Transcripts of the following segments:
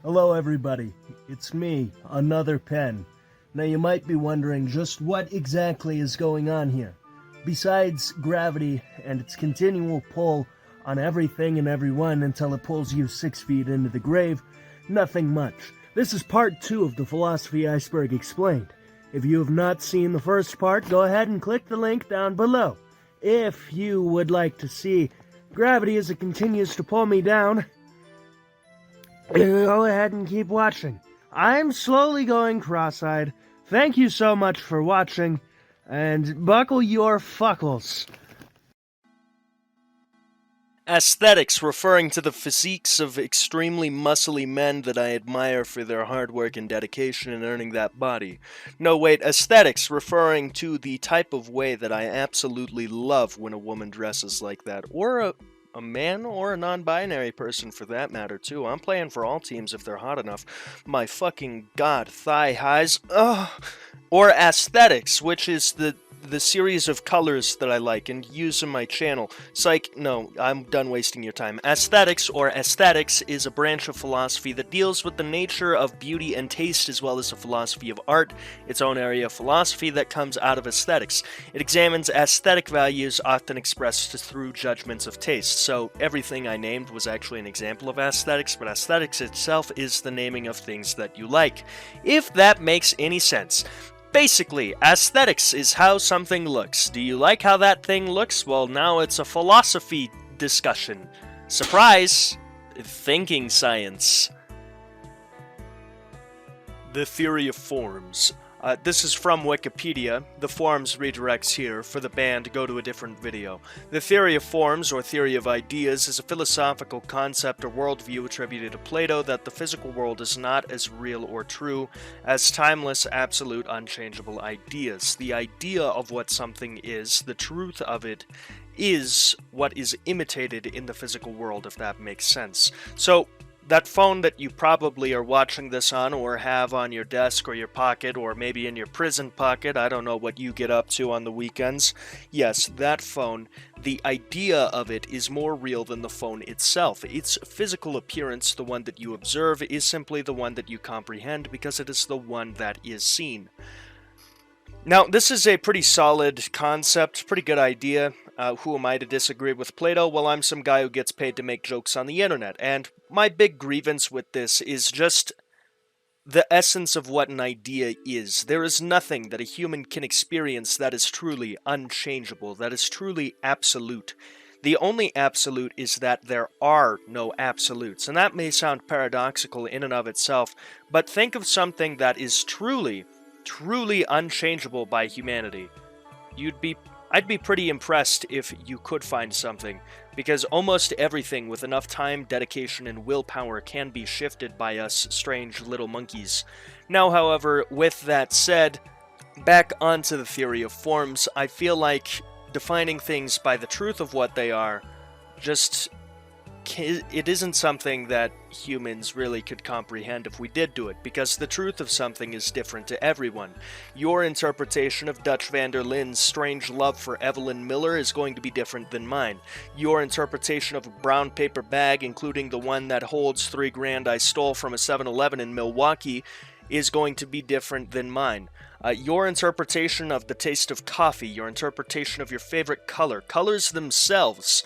Hello everybody, it's me, Another Pen. Now you might be wondering just what exactly is going on here. Besides gravity and its continual pull on everything and everyone until it pulls you 6 feet into the grave, nothing much. This is part 2 of the philosophy Iceberg explained. If you have not seen the first part, go ahead and click the link down below. If you would like to see gravity as it continues to pull me down, go ahead and keep watching. I'm slowly going cross-eyed. Thank you so much for watching, and buckle your fuckles. Aesthetics, referring to the physiques of extremely muscly men that I admire for their hard work and dedication in earning that body. No, wait, aesthetics, referring to the type of way that I absolutely love when a woman dresses like that, or a man or a non-binary person for that matter too. I'm playing for all teams if they're hot enough. My fucking god, thigh highs. Ugh. Or aesthetics, which is the series of colors that I like and use in my channel. Psych, no, I'm done wasting your time. Aesthetics, or aesthetics, is a branch of philosophy that deals with the nature of beauty and taste as well as the philosophy of art, its own area of philosophy that comes out of aesthetics. It examines aesthetic values often expressed through judgments of taste. So everything I named was actually an example of aesthetics, but aesthetics itself is the naming of things that you like. If that makes any sense. Basically, aesthetics is how something looks. Do you like how that thing looks? Well, now it's a philosophy discussion. Surprise! Thinking science. The theory of forms. This is from Wikipedia. The forms redirects here. For the band, go to a different video. The theory of forms, or theory of ideas, is a philosophical concept or worldview attributed to Plato that the physical world is not as real or true as timeless, absolute, unchangeable ideas. The idea of what something is, the truth of it, is what is imitated in the physical world, if that makes sense. So, that phone that you probably are watching this on or have on your desk or your pocket or maybe in your prison pocket, I don't know what you get up to on the weekends. Yes, that phone, the idea of it is more real than the phone itself. Its physical appearance, the one that you observe, is simply the one that you comprehend because it is the one that is seen. Now, this is a pretty solid concept, pretty good idea. Who am I to disagree with Plato? Well, I'm some guy who gets paid to make jokes on the internet, and my big grievance with this is just the essence of what an idea is. There is nothing that a human can experience that is truly unchangeable, that is truly absolute. The only absolute is that there are no absolutes, and that may sound paradoxical in and of itself, but think of something that is truly unchangeable by humanity. I'd be pretty impressed if you could find something, because almost everything with enough time, dedication, and willpower can be shifted by us strange little monkeys. Now, however, with that said, back onto the theory of forms, I feel like defining things by the truth of what they are it isn't something that humans really could comprehend if we did do it, because the truth of something is different to everyone. Your interpretation of Dutch van der Linde's strange love for Evelyn Miller is going to be different than mine. Your interpretation of a brown paper bag, including the one that holds $3 grand I stole from a 7-Eleven in Milwaukee, is going to be different than mine. Your interpretation of the taste of coffee, your interpretation of your favorite color, colors themselves.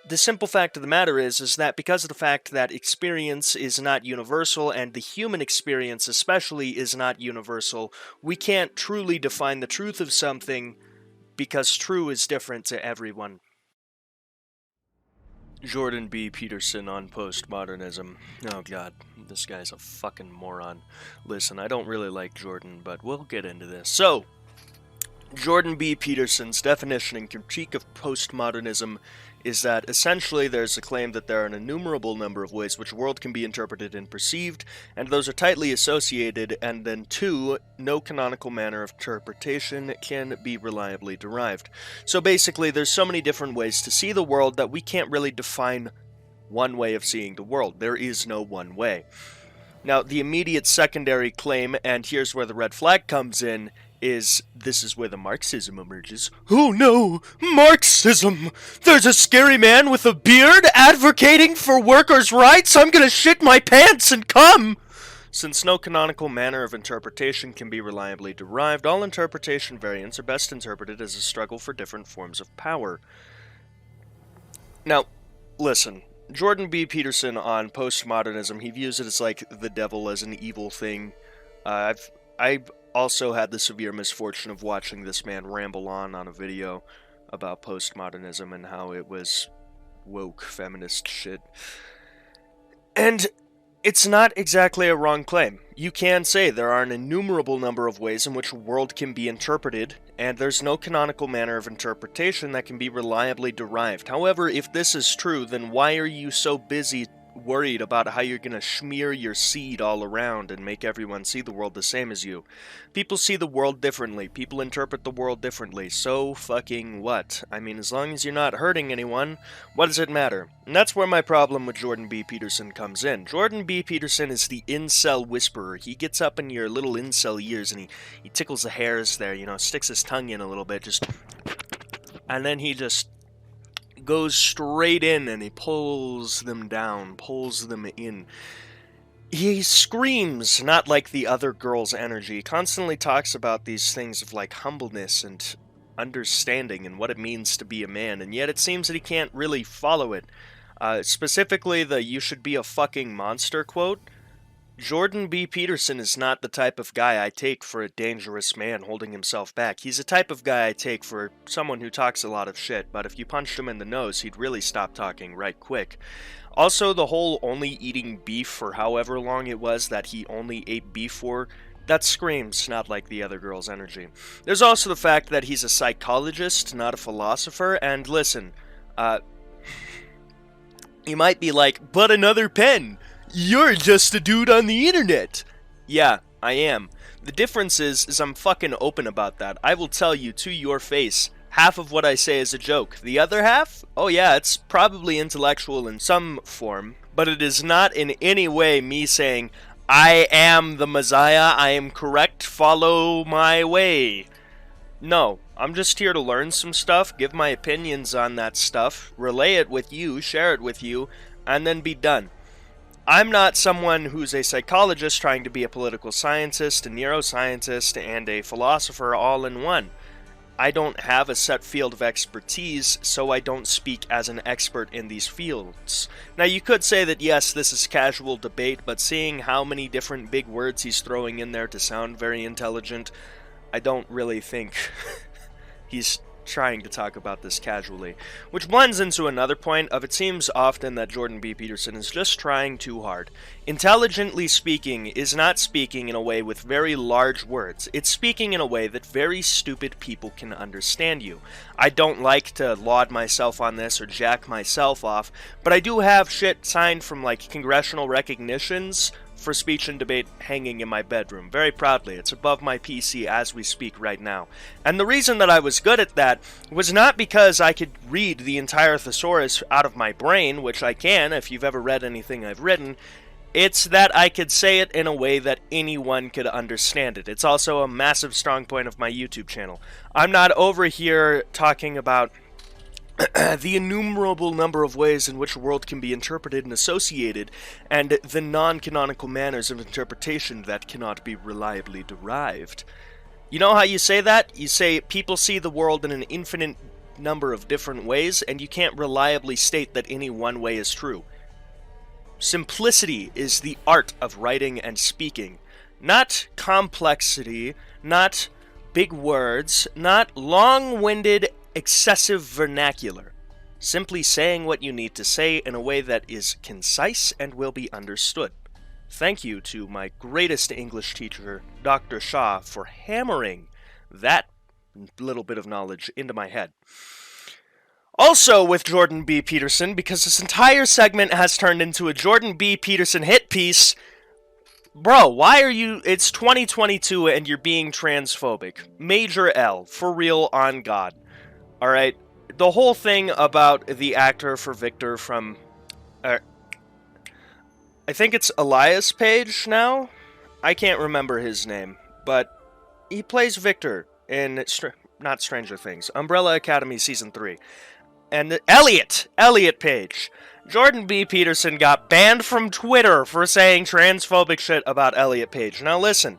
The simple fact of the matter is that because of the fact that experience is not universal, and the human experience especially is not universal, we can't truly define the truth of something because true is different to everyone. Jordan B. Peterson on Postmodernism. Oh god, this guy's a fucking moron. Listen, I don't really like Jordan, but we'll get into this. So, Jordan B. Peterson's definition and critique of postmodernism is that essentially there's a claim that there are an innumerable number of ways which a world can be interpreted and perceived, and those are tightly associated, and then 2, no canonical manner of interpretation can be reliably derived. So basically, there's so many different ways to see the world that we can't really define one way of seeing the world. There is no one way. Now, the immediate secondary claim, and here's where the red flag comes in, this is where the Marxism emerges. Oh no, Marxism! There's a scary man with a beard advocating for workers' rights? I'm gonna shit my pants and come! Since no canonical manner of interpretation can be reliably derived, all interpretation variants are best interpreted as a struggle for different forms of power. Now, listen, Jordan B. Peterson on Postmodernism, he views it as like the devil as an evil thing. I've also had the severe misfortune of watching this man ramble on a video about postmodernism and how it was woke feminist shit. And it's not exactly a wrong claim. You can say there are an innumerable number of ways in which a world can be interpreted, and there's no canonical manner of interpretation that can be reliably derived. However, if this is true, then why are you so busy worried about how you're gonna smear your seed all around and make everyone see the world the same as you? People see the world differently. People interpret the world differently. So fucking what? I mean, as long as you're not hurting anyone, what does it matter? And that's where my problem with Jordan B. Peterson comes in. Jordan B. Peterson is the incel whisperer. He gets up in your little incel ears and he tickles the hairs there, you know, sticks his tongue in a little bit, and then he just goes straight in and he pulls them down, pulls them in. He screams, not like the other girl's energy. He constantly talks about these things of like humbleness and understanding and what it means to be a man, and yet it seems that he can't really follow it. Specifically the "you should be a fucking monster" quote. Jordan B. Peterson is not the type of guy I take for a dangerous man holding himself back. He's the type of guy I take for someone who talks a lot of shit, but if you punched him in the nose, he'd really stop talking right quick. Also, the whole only eating beef for however long it was that he only ate beef for, that screams not like the other girl's energy. There's also the fact that he's a psychologist, not a philosopher, and listen, you might be like, but another pen! You're just a dude on the internet! Yeah, I am. The difference is I'm fucking open about that. I will tell you to your face, half of what I say is a joke. The other half? Oh yeah, it's probably intellectual in some form, but it is not in any way me saying, I am the Messiah, I am correct, follow my way. No, I'm just here to learn some stuff, give my opinions on that stuff, relay it with you, share it with you, and then be done. I'm not someone who's a psychologist trying to be a political scientist, a neuroscientist, and a philosopher all in one. I don't have a set field of expertise, so I don't speak as an expert in these fields. Now, you could say that yes, this is casual debate, but seeing how many different big words he's throwing in there to sound very intelligent, I don't really think he's trying to talk about this casually. Which blends into another point of it seems often that Jordan B. Peterson is just trying too hard. Intelligently speaking is not speaking in a way with very large words. It's speaking in a way that very stupid people can understand you. I don't like to laud myself on this or jack myself off, but I do have shit signed from like congressional recognitions for speech and debate hanging in my bedroom, very proudly. It's above my PC as we speak right now. And the reason that I was good at that was not because I could read the entire thesaurus out of my brain, which I can if you've ever read anything I've written. It's that I could say it in a way that anyone could understand it. It's also a massive strong point of my YouTube channel. I'm not over here talking about the innumerable number of ways in which a world can be interpreted and associated, and the non-canonical manners of interpretation that cannot be reliably derived. You know how you say that? You say people see the world in an infinite number of different ways, and you can't reliably state that any one way is true. Simplicity is the art of writing and speaking, not complexity, not big words, not long-winded excessive vernacular. Simply saying what you need to say in a way that is concise and will be understood. Thank you to my greatest English teacher, Dr. Shaw, for hammering that little bit of knowledge into my head. Also with Jordan B. Peterson, because this entire segment has turned into a Jordan B. Peterson hit piece. Bro, why are you... It's 2022 and you're being transphobic. Major L. For real, on God. Alright, the whole thing about the actor for Victor from... I think it's Elias Page now? I can't remember his name, but he plays Victor in not Stranger Things, Umbrella Academy Season 3. And Elliot Page. Jordan B. Peterson got banned from Twitter for saying transphobic shit about Elliot Page. Now listen,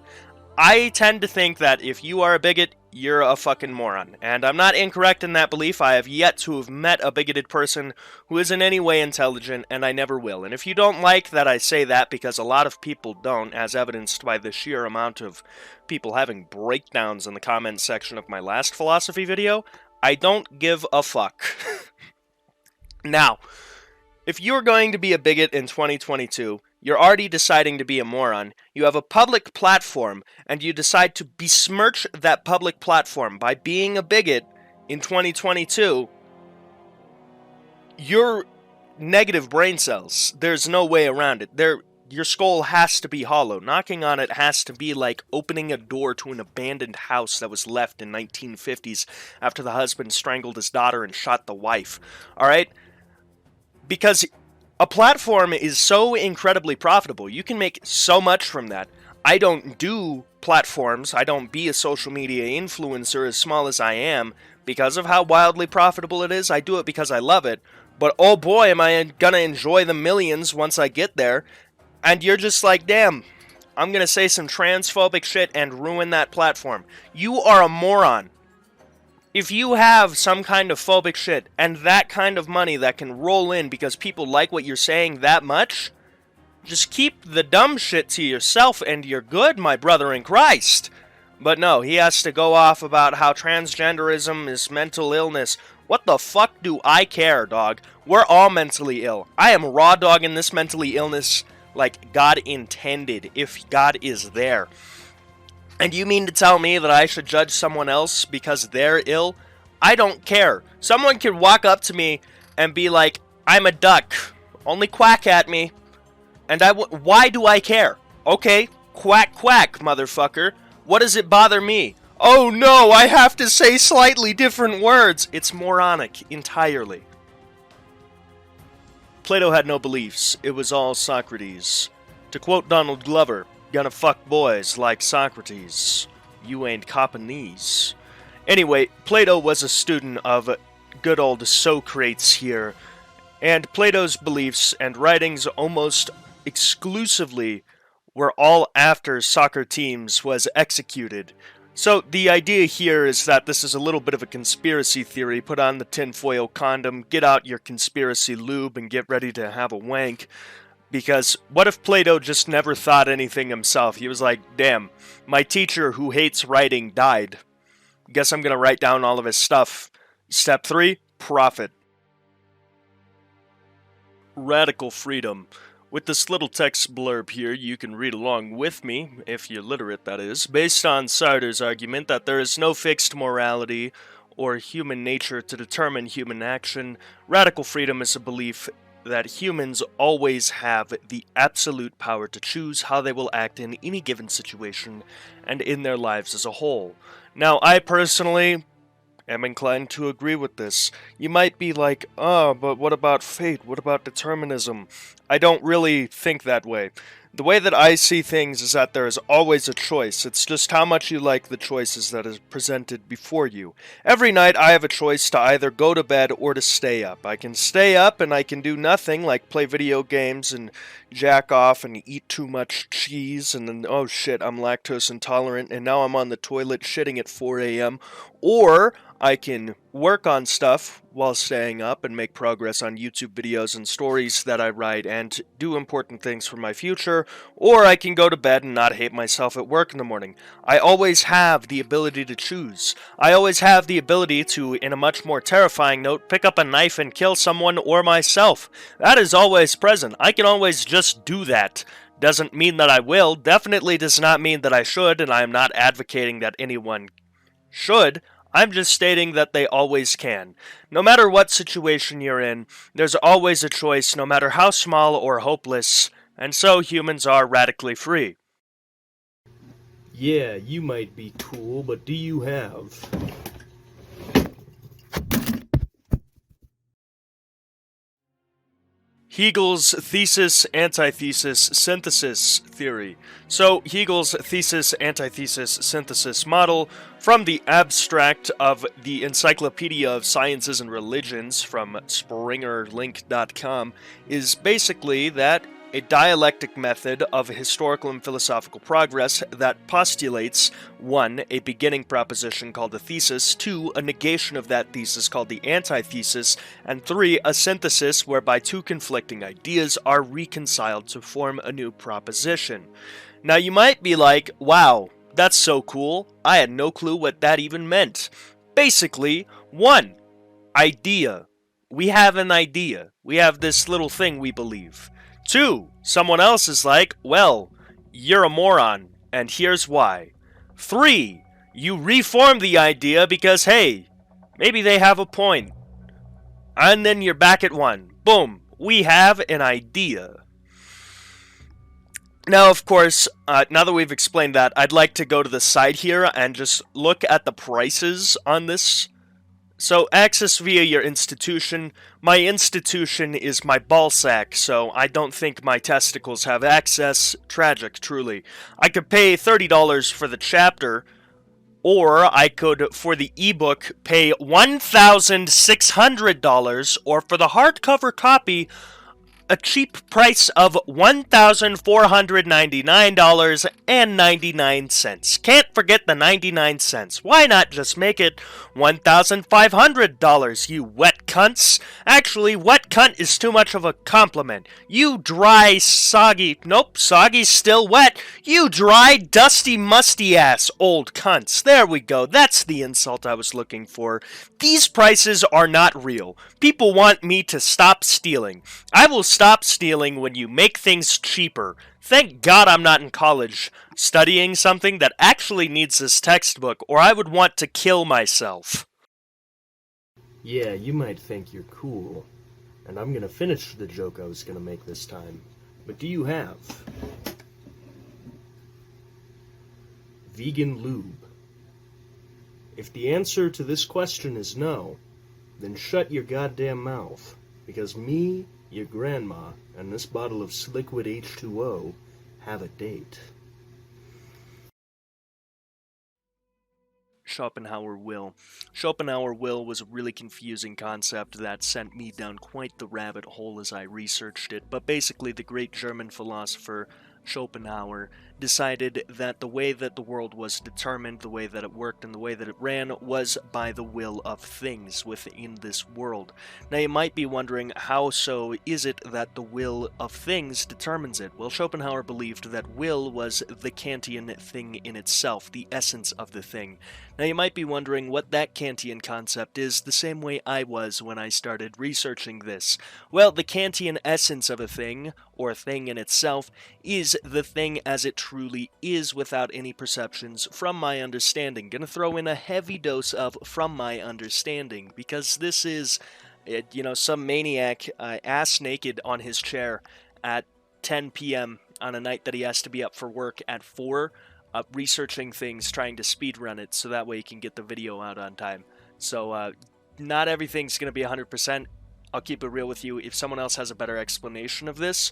I tend to think that if you are a bigot, you're a fucking moron. And I'm not incorrect in that belief. I have yet to have met a bigoted person who is in any way intelligent, and I never will. And if you don't like that I say that, because a lot of people don't, as evidenced by the sheer amount of people having breakdowns in the comments section of my last philosophy video, I don't give a fuck. Now, if you're going to be a bigot in 2022, you're already deciding to be a moron, you have a public platform, and you decide to besmirch that public platform by being a bigot in 2022, you're negative brain cells. There's no way around it. Your skull has to be hollow. Knocking on it has to be like opening a door to an abandoned house that was left in 1950s after the husband strangled his daughter and shot the wife. Alright? Because a platform is so incredibly profitable. You can make so much from that. I don't do platforms. I don't be a social media influencer as small as I am because of how wildly profitable it is. I do it because I love it. But oh boy, am I gonna enjoy the millions once I get there. And you're just like, damn, I'm gonna say some transphobic shit and ruin that platform. You are a moron. If you have some kind of phobic shit and that kind of money that can roll in because people like what you're saying that much, just keep the dumb shit to yourself and you're good, my brother in Christ. But no, he has to go off about how transgenderism is mental illness. What the fuck do I care, dog? We're all mentally ill. I am raw dogging this mentally illness like God intended, if God is there. And you mean to tell me that I should judge someone else because they're ill? I don't care. Someone could walk up to me and be like, I'm a duck. Only quack at me. And why do I care? Okay, quack quack, motherfucker. What does it bother me? Oh no, I have to say slightly different words. It's moronic entirely. Plato had no beliefs. It was all Socrates. To quote Donald Glover, gonna fuck boys like Socrates. You ain't copping these. Anyway, Plato was a student of good old Socrates here, and Plato's beliefs and writings almost exclusively were all after Socrates was executed. So the idea here is that this is a little bit of a conspiracy theory. Put on the tinfoil condom, get out your conspiracy lube, and get ready to have a wank. Because what if Plato just never thought anything himself? He was like, damn, my teacher who hates writing died. Guess I'm gonna write down all of his stuff. Step 3, profit. Radical freedom. With this little text blurb here, you can read along with me, if you're literate that is, based on Sartre's argument that there is no fixed morality or human nature to determine human action. Radical freedom is a belief that humans always have the absolute power to choose how they will act in any given situation and in their lives as a whole. Now, I personally am inclined to agree with this. You might be like, oh, but what about fate? What about determinism? I don't really think that way. The way that I see things is that there is always a choice. It's just how much you like the choices that is presented before you. Every night I have a choice to either go to bed or to stay up. I can stay up and I can do nothing, like play video games and jack off and eat too much cheese, and then, oh shit, I'm lactose intolerant, and now I'm on the toilet shitting at 4 a.m. Or I can work on stuff while staying up and make progress on YouTube videos and stories that I write and do important things for my future, or I can go to bed and not hate myself at work in the morning. I always have the ability to choose. I always have the ability to, in a much more terrifying note, pick up a knife and kill someone or myself. That is always present. I can always just do that. Doesn't mean that I will, definitely does not mean that I should, and I am not advocating that anyone should. I'm just stating that they always can. No matter what situation you're in, there's always a choice, no matter how small or hopeless, and so humans are radically free. Yeah, you might be cool, but do you have? Hegel's thesis, antithesis, synthesis theory. So, Hegel's thesis, antithesis, synthesis model, from the abstract of the Encyclopedia of Sciences and Religions from SpringerLink.com, is basically that a dialectic method of historical and philosophical progress that postulates 1. A beginning proposition called a thesis, 2. A negation of that thesis called the antithesis, and 3. A synthesis whereby two conflicting ideas are reconciled to form a new proposition. Now you might be like, wow, that's so cool, I had no clue what that even meant. Basically, 1. Idea. We have an idea. We have this little thing we believe. 2. Someone else is like, well, you're a moron, and here's why. 3. You reform the idea because, hey, maybe they have a point. And then you're back at 1. Boom. We have an idea. Now, of course, now that we've explained that, I'd like to go to the side here and just look at the prices on this. So, access via your institution. My institution is my ballsack, so I don't think my testicles have access. Tragic, truly. I could pay $30 for the chapter, or I could, for the ebook, pay $1,600, or for the hardcover copy, a cheap price of $1,499.99. Can't forget the 99 cents. Why not just make it $1,500, you wet cunts? Actually, wet cunt is too much of a compliment. You dry, soggy... Nope, soggy's still wet. You dry, dusty, musty ass old cunts. There we go. That's the insult I was looking for. These prices are not real. People want me to stop stealing. I will stop stealing when you make things cheaper. Thank God I'm not in college studying something that actually needs this textbook, or I would want to kill myself. Yeah, you might think you're cool, and I'm gonna finish the joke I was gonna make this time. But do you have vegan lube? If the answer to this question is no, then shut your goddamn mouth, because me, your grandma, and this bottle of liquid H2O have a date. Schopenhauer will. Schopenhauer will was a really confusing concept that sent me down quite the rabbit hole as I researched it, but basically the great German philosopher Schopenhauer decided that the way that the world was determined, the way that it worked, and the way that it ran was by the will of things within this world. Now you might be wondering, how so is it that the will of things determines it? Well, Schopenhauer believed that will was the Kantian thing in itself, the essence of the thing. Now you might be wondering what that Kantian concept is, the same way I was when I started researching this. Well, the Kantian essence of a thing, or a thing in itself, is the thing as it truly is without any perceptions from my understanding. Gonna throw in a heavy dose of from my understanding, because this is, some maniac ass naked on his chair at 10 p.m. on a night that he has to be up for work at 4, researching things, trying to speedrun it so that way he can get the video out on time. So not everything's gonna be 100%. I'll keep it real with you. If someone else has a better explanation of this,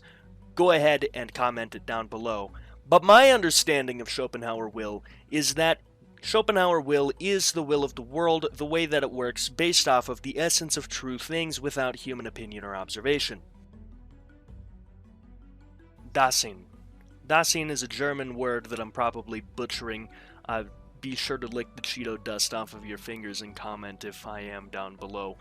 go ahead and comment it down below. But my understanding of Schopenhauer will is that Schopenhauer will is the will of the world, the way that it works, based off of the essence of true things without human opinion or observation. Dasein. Dasein is a German word that I'm probably butchering. Be sure to lick the Cheeto dust off of your fingers and comment if I am down below.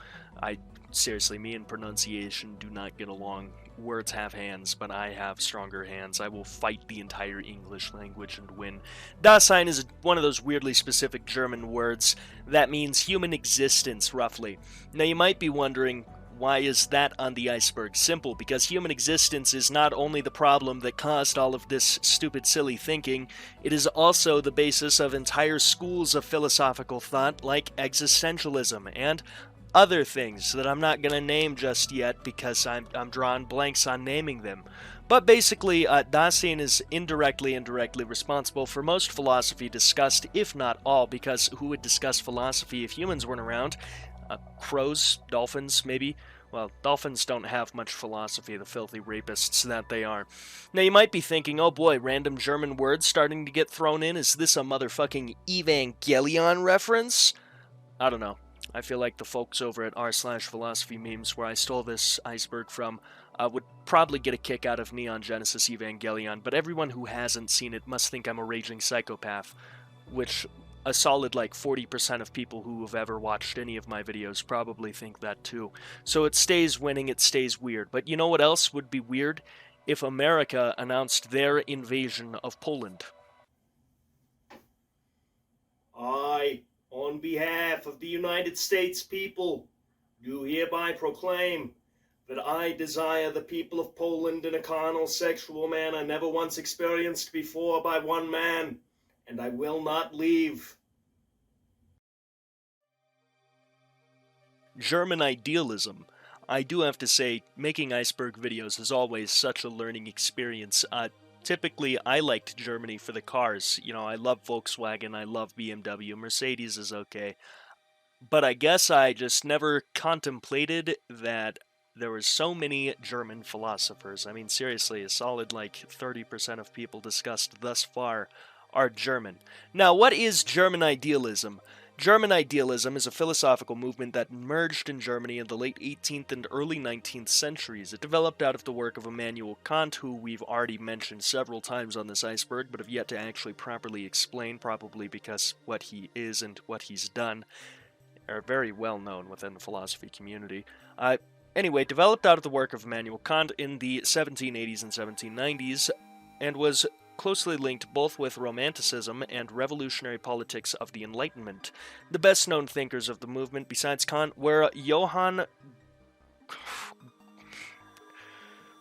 Seriously, me and pronunciation do not get along. Words have hands, but I have stronger hands. I will fight the entire English language and win. Dasein is one of those weirdly specific German words that means human existence, roughly. Now you might be wondering, why is that on the iceberg? Simple, because human existence is not only the problem that caused all of this stupid, silly thinking, it is also the basis of entire schools of philosophical thought like existentialism and other things that I'm not going to name just yet because I'm drawing blanks on naming them. But basically, Dasein is indirectly and directly responsible for most philosophy discussed, if not all, because who would discuss philosophy if humans weren't around? Crows, dolphins, maybe. Well, dolphins don't have much philosophy, the filthy rapists that they are. Now you might be thinking, oh boy, random German words starting to get thrown in, is this a motherfucking Evangelion reference? I don't know. I feel like the folks over at r/philosophy memes, where I stole this iceberg from, would probably get a kick out of Neon Genesis Evangelion, but everyone who hasn't seen it must think I'm a raging psychopath, which a solid like 40% of people who have ever watched any of my videos probably think that too. So it stays winning, it stays weird. But you know what else would be weird? If America announced their invasion of Poland. I, on behalf of the United States people, do hereby proclaim that I desire the people of Poland in a carnal sexual manner never once experienced before by one man, and I will not leave. German idealism. I do have to say, making Iceberg videos is always such a learning experience. Typically, I liked Germany for the cars. You know, I love Volkswagen, I love BMW, Mercedes is okay. But I guess I just never contemplated that there were so many German philosophers. I mean, seriously, a solid like 30% of people discussed thus far are German. Now, what is German idealism? German idealism is a philosophical movement that emerged in Germany in the late 18th and early 19th centuries. It developed out of the work of Immanuel Kant, who we've already mentioned several times on this iceberg, but have yet to actually properly explain, probably because what he is and what he's done are very well known within the philosophy community. Anyway, developed out of the work of Immanuel Kant in the 1780s and 1790s, and was closely linked both with Romanticism and revolutionary politics of the Enlightenment. The best-known thinkers of the movement, besides Kant, were Johann...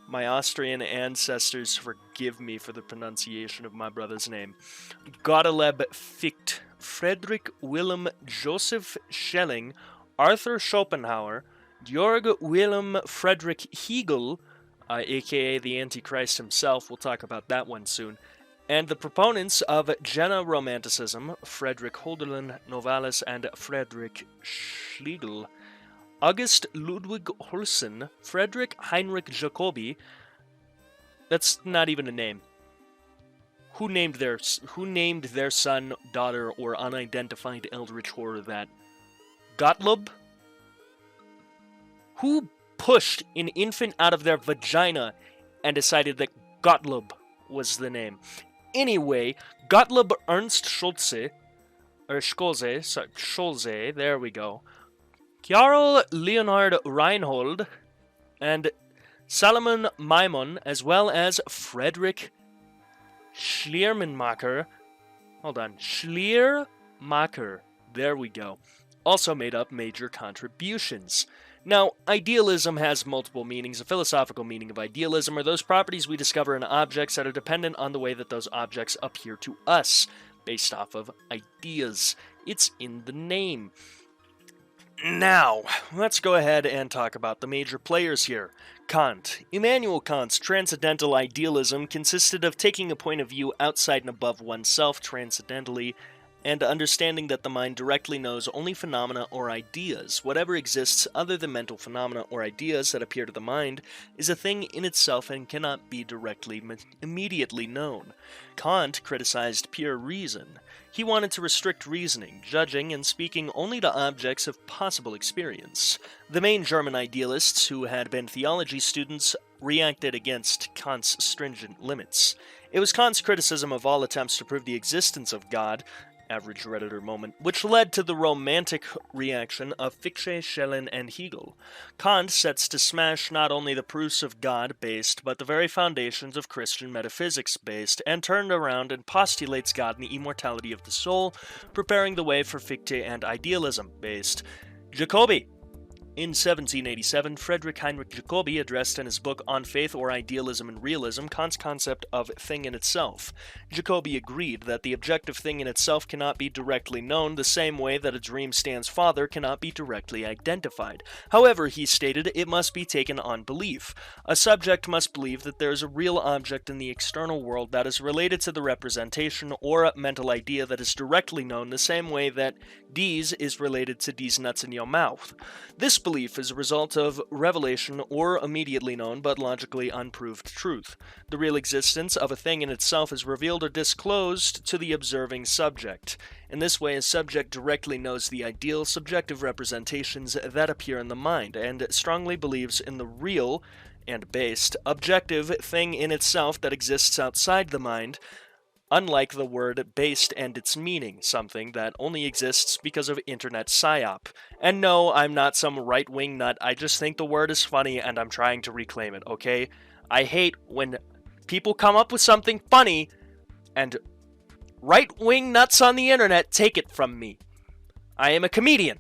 My Austrian ancestors forgive me for the pronunciation of my brother's name. Gottlieb Fichte, Friedrich Wilhelm Joseph Schelling, Arthur Schopenhauer, Georg Wilhelm Friedrich Hegel, aka the Antichrist himself, we'll talk about that one soon, and the proponents of Jena Romanticism, Friedrich Hölderlin Novalis and Friedrich Schlegel, August Ludwig Holsten, Friedrich Heinrich Jacobi. That's not even a name. Who named their son, daughter, or unidentified eldritch horror that? Gottlob? Who pushed an infant out of their vagina and decided that Gottlob was the name? Anyway, Gottlob Ernst Scholze, there we go, Karl Leonhard Reinhold, and Salomon Maimon, as well as Friedrich Schleiermacher, there we go, also made up major contributions. Now, idealism has multiple meanings. A philosophical meaning of idealism are those properties we discover in objects that are dependent on the way that those objects appear to us, based off of ideas. It's in the name. Now, let's go ahead and talk about the major players here. Kant. Immanuel Kant's transcendental idealism consisted of taking a point of view outside and above oneself transcendentally, and understanding that the mind directly knows only phenomena or ideas. Whatever exists other than mental phenomena or ideas that appear to the mind is a thing in itself and cannot be directly immediately known. Kant criticized pure reason. He wanted to restrict reasoning, judging, and speaking only to objects of possible experience. The main German idealists, who had been theology students, reacted against Kant's stringent limits. It was Kant's criticism of all attempts to prove the existence of God, average Redditor moment, which led to the romantic reaction of Fichte, Schelling, and Hegel. Kant sets to smash not only the proofs of God-based, but the very foundations of Christian metaphysics-based, and turned around and postulates God and the immortality of the soul, preparing the way for Fichte and idealism-based. Jacobi. In 1787, Friedrich Heinrich Jacobi addressed in his book On Faith or Idealism and Realism Kant's concept of thing in itself. Jacobi agreed that the objective thing in itself cannot be directly known the same way that a dream stand's father cannot be directly identified. However, he stated, it must be taken on belief. A subject must believe that there is a real object in the external world that is related to the representation or mental idea that is directly known the same way that D's is related to D's nuts in your mouth. This belief is a result of revelation or immediately known but logically unproved truth. The real existence of a thing in itself is revealed or disclosed to the observing subject. In this way, a subject directly knows the ideal subjective representations that appear in the mind, and strongly believes in the real and based objective thing in itself that exists outside the mind, unlike the word based and its meaning, something that only exists because of internet psyop. And no, I'm not some right-wing nut, I just think the word is funny and I'm trying to reclaim it, okay? I hate when people come up with something funny and right-wing nuts on the internet take it from me. I am a comedian.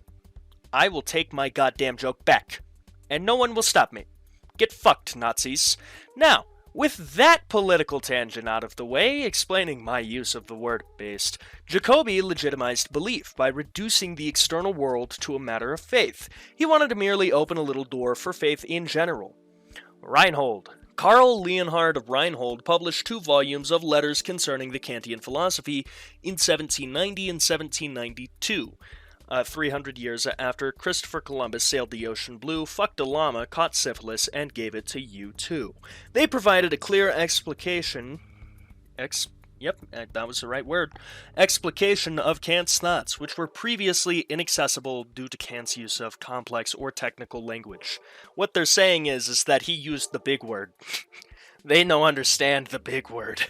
I will take my goddamn joke back, and no one will stop me. Get fucked, Nazis. Now, with that political tangent out of the way, explaining my use of the word based, Jacobi legitimized belief by reducing the external world to a matter of faith. He wanted to merely open a little door for faith in general. Reinhold. Karl Leonhard Reinhold published 2 volumes of letters concerning the Kantian philosophy in 1790 and 1792. 300 years after Christopher Columbus sailed the ocean blue, fucked a llama, caught syphilis, and gave it to U2. They provided a clear explication of Kant's thoughts, which were previously inaccessible due to Kant's use of complex or technical language. What they're saying is that he used the big word. They no understand the big word.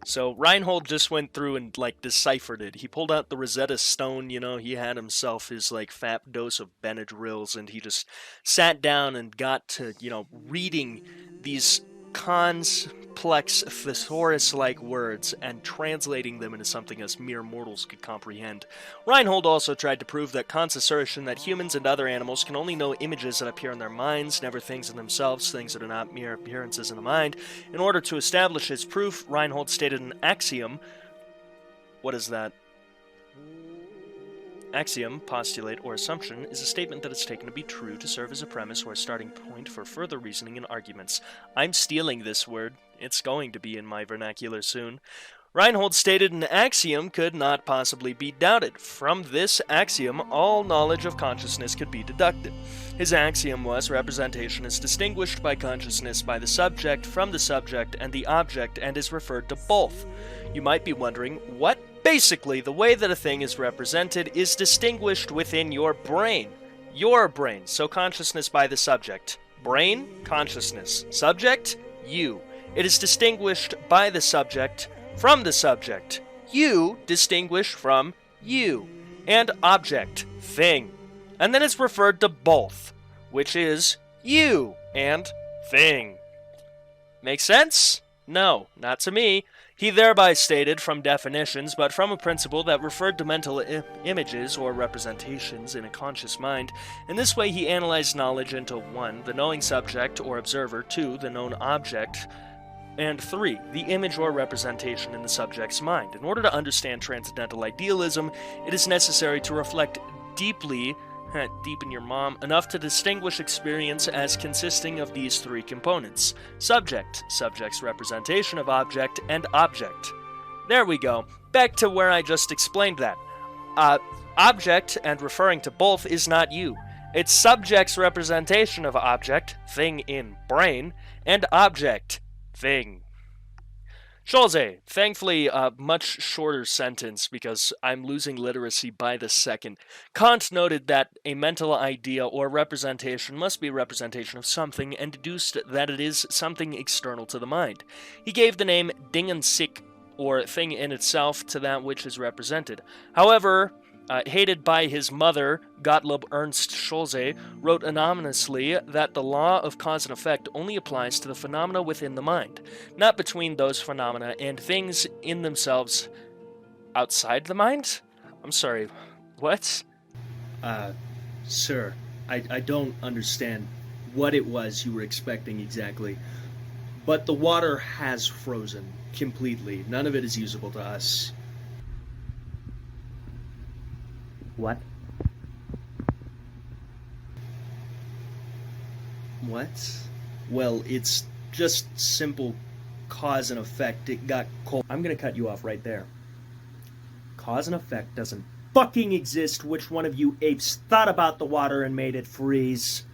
So Reinhold just went through and, deciphered it. He pulled out the Rosetta Stone, he had himself his, fat dose of Benadryls, and he just sat down and got to, reading these complex thesaurus-like words and translating them into something as mere mortals could comprehend. Reinhold also tried to prove that Kant's assertion that humans and other animals can only know images that appear in their minds, never things in themselves, things that are not mere appearances in the mind. In order to establish his proof, Reinhold stated an axiom. What is that? Axiom, postulate, or assumption is a statement that is taken to be true to serve as a premise or a starting point for further reasoning and arguments. I'm stealing this word. It's going to be in my vernacular soon. Reinhold stated an axiom could not possibly be doubted. From this axiom, all knowledge of consciousness could be deducted. His axiom was representation is distinguished by consciousness by the subject from the subject and the object and is referred to both. You might be wondering, what? Basically, the way that a thing is represented is distinguished within your brain. Your brain. So consciousness by the subject. Brain, consciousness. Subject, you. It is distinguished by the subject from the subject. You distinguish from you. And object, thing. And then it's referred to both, which is you and thing. Make sense? No, not to me. He thereby stated from definitions, but from a principle that referred to mental images or representations in a conscious mind. In this way, he analyzed knowledge into 1, the knowing subject or observer, 2, the known object, and 3, the image or representation in the subject's mind. In order to understand transcendental idealism, it is necessary to reflect deeply, deep in your mom, enough to distinguish experience as consisting of these 3 components. Subject, subject's representation of object, and object. There we go. Back to where I just explained that. Object, and referring to both, is not you. It's subject's representation of object, thing in brain, and object, thing. Scholze, thankfully a much shorter sentence because I'm losing literacy by the second. Kant noted that a mental idea or representation must be a representation of something and deduced that it is something external to the mind. He gave the name Ding an sich, or thing in itself, to that which is represented. However, hated by his mother, Gottlob Ernst Scholze, wrote anonymously that the law of cause and effect only applies to the phenomena within the mind, not between those phenomena and things in themselves outside the mind? I'm sorry, what? Sir, I don't understand what it was you were expecting exactly, but the water has frozen completely. None of it is usable to us. What? What? Well, it's just simple cause and effect. It got cold. I'm gonna cut you off right there. Cause and effect doesn't fucking exist. Which one of you apes thought about the water and made it freeze?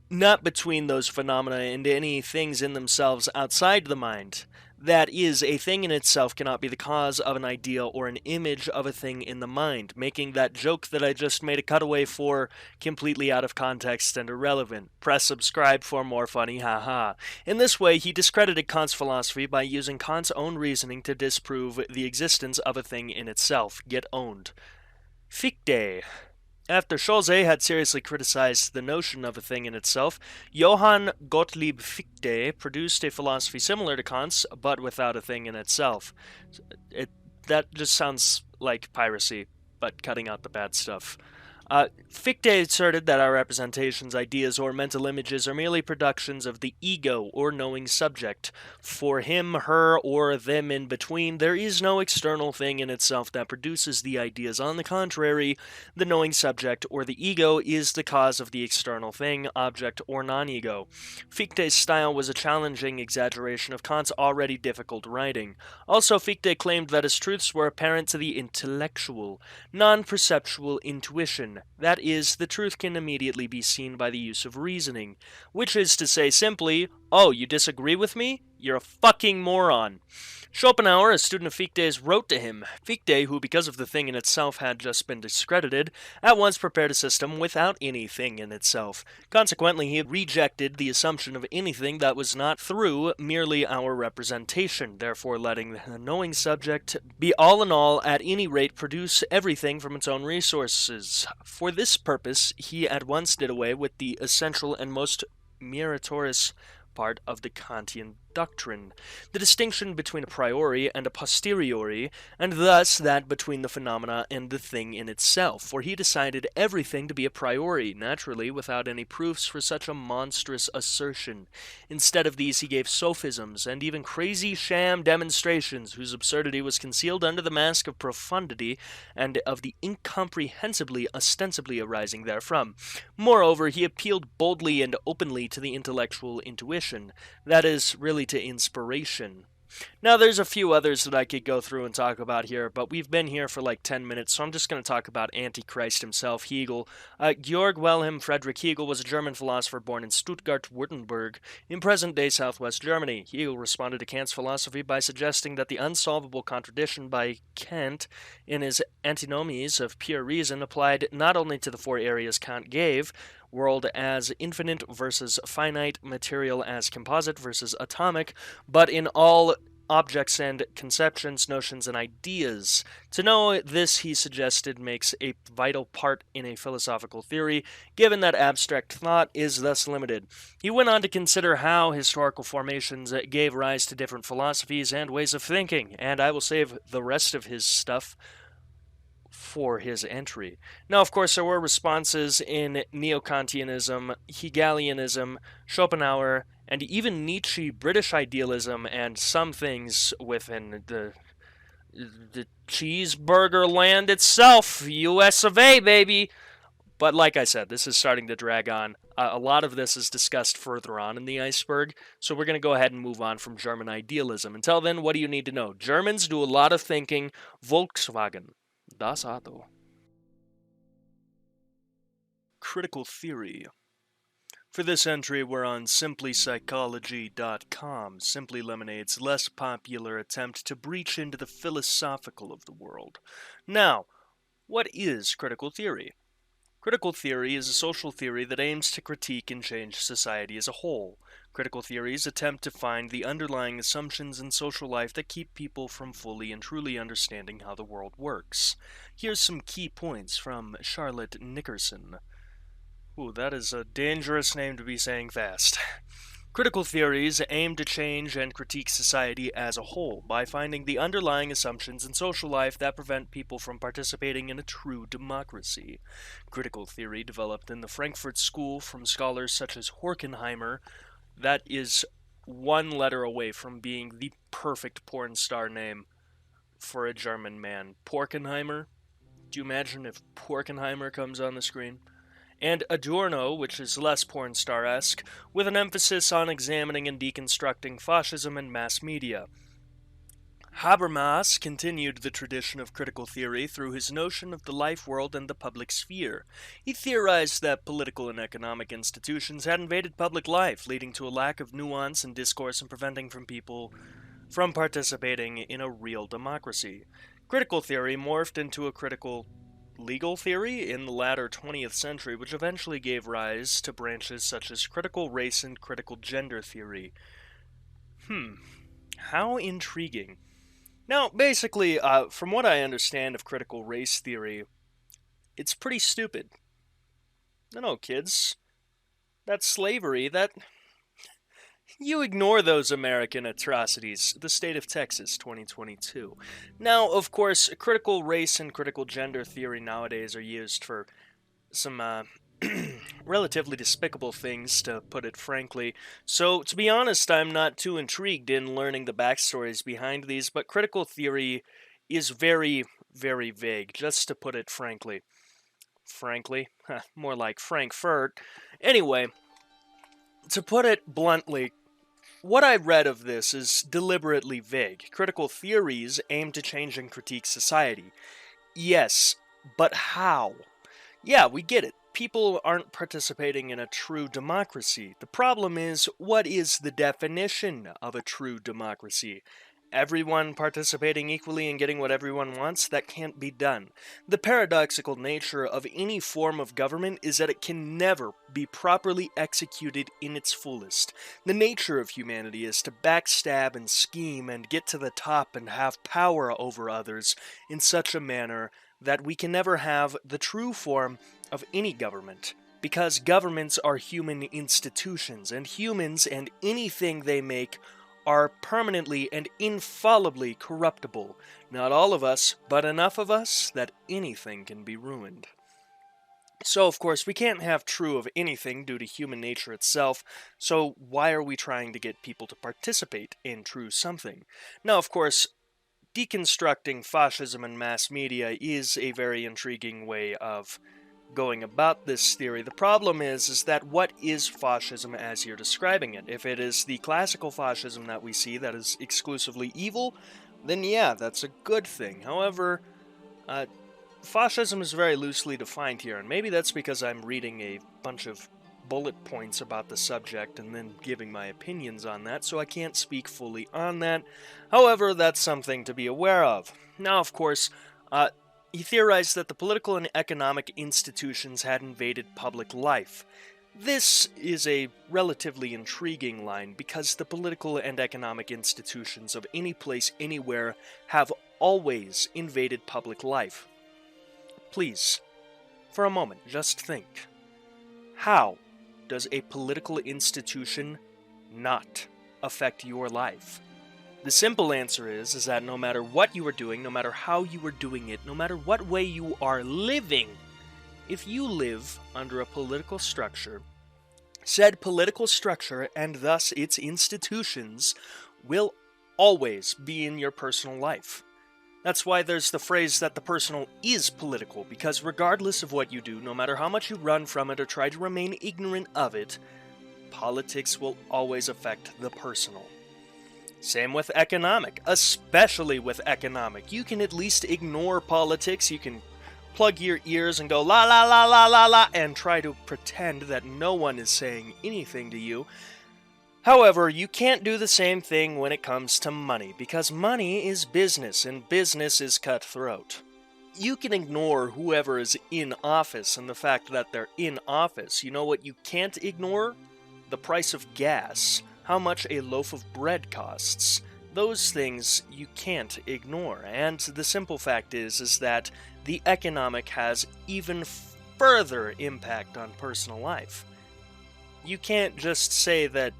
Not between those phenomena and any things in themselves outside the mind. That is, a thing in itself cannot be the cause of an idea or an image of a thing in the mind, making that joke that I just made a cutaway for completely out of context and irrelevant. Press subscribe for more funny, haha. In this way, he discredited Kant's philosophy by using Kant's own reasoning to disprove the existence of a thing in itself. Get owned. Fichte. After Scholze had seriously criticized the notion of a thing in itself, Johann Gottlieb Fichte produced a philosophy similar to Kant's, but without a thing in itself. That just sounds like piracy, but cutting out the bad stuff. Fichte asserted that our representations, ideas, or mental images are merely productions of the ego or knowing subject. For him, her, or them in between, there is no external thing in itself that produces the ideas. On the contrary, the knowing subject or the ego is the cause of the external thing, object, or non-ego. Fichte's style was a challenging exaggeration of Kant's already difficult writing. Also, Fichte claimed that his truths were apparent to the intellectual, non-perceptual intuition. That is, the truth can immediately be seen by the use of reasoning, which is to say simply, oh, you disagree with me? You're a fucking moron. Schopenhauer, a student of Fichte's, wrote to him. Fichte, who because of the thing in itself had just been discredited, at once prepared a system without any thing in itself. Consequently, he rejected the assumption of anything that was not through merely our representation, therefore letting the knowing subject be all in all, at any rate, produce everything from its own resources. For this purpose, he at once did away with the essential and most meritorious part of the Kantian doctrine, the distinction between a priori and a posteriori, and thus that between the phenomena and the thing in itself, for he decided everything to be a priori, naturally, without any proofs for such a monstrous assertion. Instead of these, he gave sophisms, and even crazy sham demonstrations, whose absurdity was concealed under the mask of profundity, and of the incomprehensibly ostensibly arising therefrom. Moreover, he appealed boldly and openly to the intellectual intuition, that is, really to inspiration. Now, there's a few others that I could go through and talk about here, but we've been here for like 10 minutes, so I'm just going to talk about Antichrist himself, Hegel. Georg Wilhelm Friedrich Hegel was a German philosopher born in Stuttgart-Württemberg, in present-day southwest Germany. Hegel responded to Kant's philosophy by suggesting that the unsolvable contradiction by Kant in his Antinomies of Pure Reason applied not only to the four areas Kant gave, world as infinite versus finite, material as composite versus atomic, but in all objects and conceptions, notions, and ideas. To know this, he suggested, makes a vital part in a philosophical theory, given that abstract thought is thus limited. He went on to consider how historical formations gave rise to different philosophies and ways of thinking, and I will save the rest of his stuff for his entry. Now, of course, there were responses in Neo-Kantianism, Hegelianism, Schopenhauer, and even Nietzsche, British idealism, and some things within the cheeseburger land itself, US of A, baby. But like I said, this is starting to drag on. A lot of this is discussed further on in the Iceberg, so we're going to go ahead and move on from German idealism. Until then, what do you need to know? Germans do a lot of thinking. Volkswagen. Das Auto. Critical theory. For this entry, we're on simplypsychology.com, Simply Lemonade's less popular attempt to breach into the philosophical of the world. Now, what is critical theory? Critical theory is a social theory that aims to critique and change society as a whole. Critical theories attempt to find the underlying assumptions in social life that keep people from fully and truly understanding how the world works. Here's some key points from Charlotte Nickerson. Ooh, that is a dangerous name to be saying fast. Critical theories aim to change and critique society as a whole by finding the underlying assumptions in social life that prevent people from participating in a true democracy. Critical theory developed in the Frankfurt School from scholars such as Horkheimer, that is one letter away from being the perfect porn star name for a German man. Porkenheimer? Do you imagine if Porkenheimer comes on the screen? And Adorno, which is less porn star-esque, with an emphasis on examining and deconstructing fascism and mass media. Habermas continued the tradition of critical theory through his notion of the life world and the public sphere. He theorized that political and economic institutions had invaded public life, leading to a lack of nuance and discourse and preventing people from participating in a real democracy. Critical theory morphed into a critical legal theory in the latter 20th century, which eventually gave rise to branches such as critical race and critical gender theory. How intriguing. Now, basically, from what I understand of critical race theory, it's pretty stupid. No, kids. That's slavery. You ignore those American atrocities. The state of Texas, 2022. Now, of course, critical race and critical gender theory nowadays are used for some relatively despicable things, to put it frankly. So, to be honest, I'm not too intrigued in learning the backstories behind these, but critical theory is very, very vague, just to put it frankly. Frankly? More like Frankfurt. Anyway, to put it bluntly, what I read of this is deliberately vague. Critical theories aim to change and critique society. Yes, but how? Yeah, we get it. People aren't participating in a true democracy. The problem is, what is the definition of a true democracy? Everyone participating equally and getting what everyone wants? That can't be done. The paradoxical nature of any form of government is that it can never be properly executed in its fullest. The nature of humanity is to backstab and scheme and get to the top and have power over others in such a manner that we can never have the true form of any government, because governments are human institutions, and humans and anything they make are permanently and infallibly corruptible. Not all of us, but enough of us that anything can be ruined. So, of course, we can't have true of anything due to human nature itself, so why are we trying to get people to participate in true something? Now, of course, deconstructing fascism and mass media is a very intriguing way of going about this theory. The problem is that what is fascism as you're describing it? If it is the classical fascism that we see that is exclusively evil, then yeah, that's a good thing. However, fascism is very loosely defined here, and maybe that's because I'm reading a bunch of bullet points about the subject and then giving my opinions on that, so I can't speak fully on that. However, that's something to be aware of. Now, of course, he theorized that the political and economic institutions had invaded public life. This is a relatively intriguing line because the political and economic institutions of any place, anywhere, have always invaded public life. Please, for a moment, just think. How does a political institution not affect your life? The simple answer is that no matter what you are doing, no matter how you are doing it, no matter what way you are living, if you live under a political structure, said political structure, and thus its institutions, will always be in your personal life. That's why there's the phrase that the personal is political, because regardless of what you do, no matter how much you run from it or try to remain ignorant of it, politics will always affect the personal. Same with economic, especially with economic. You can at least ignore politics, you can plug your ears and go la la la la la la and try to pretend that no one is saying anything to you. However, you can't do the same thing when it comes to money, because money is business, and business is cutthroat. You can ignore whoever is in office and the fact that they're in office. You know what you can't ignore? The price of gas, how much a loaf of bread costs. Those things you can't ignore, and the simple fact is that the economic has even further impact on personal life. You can't just say that,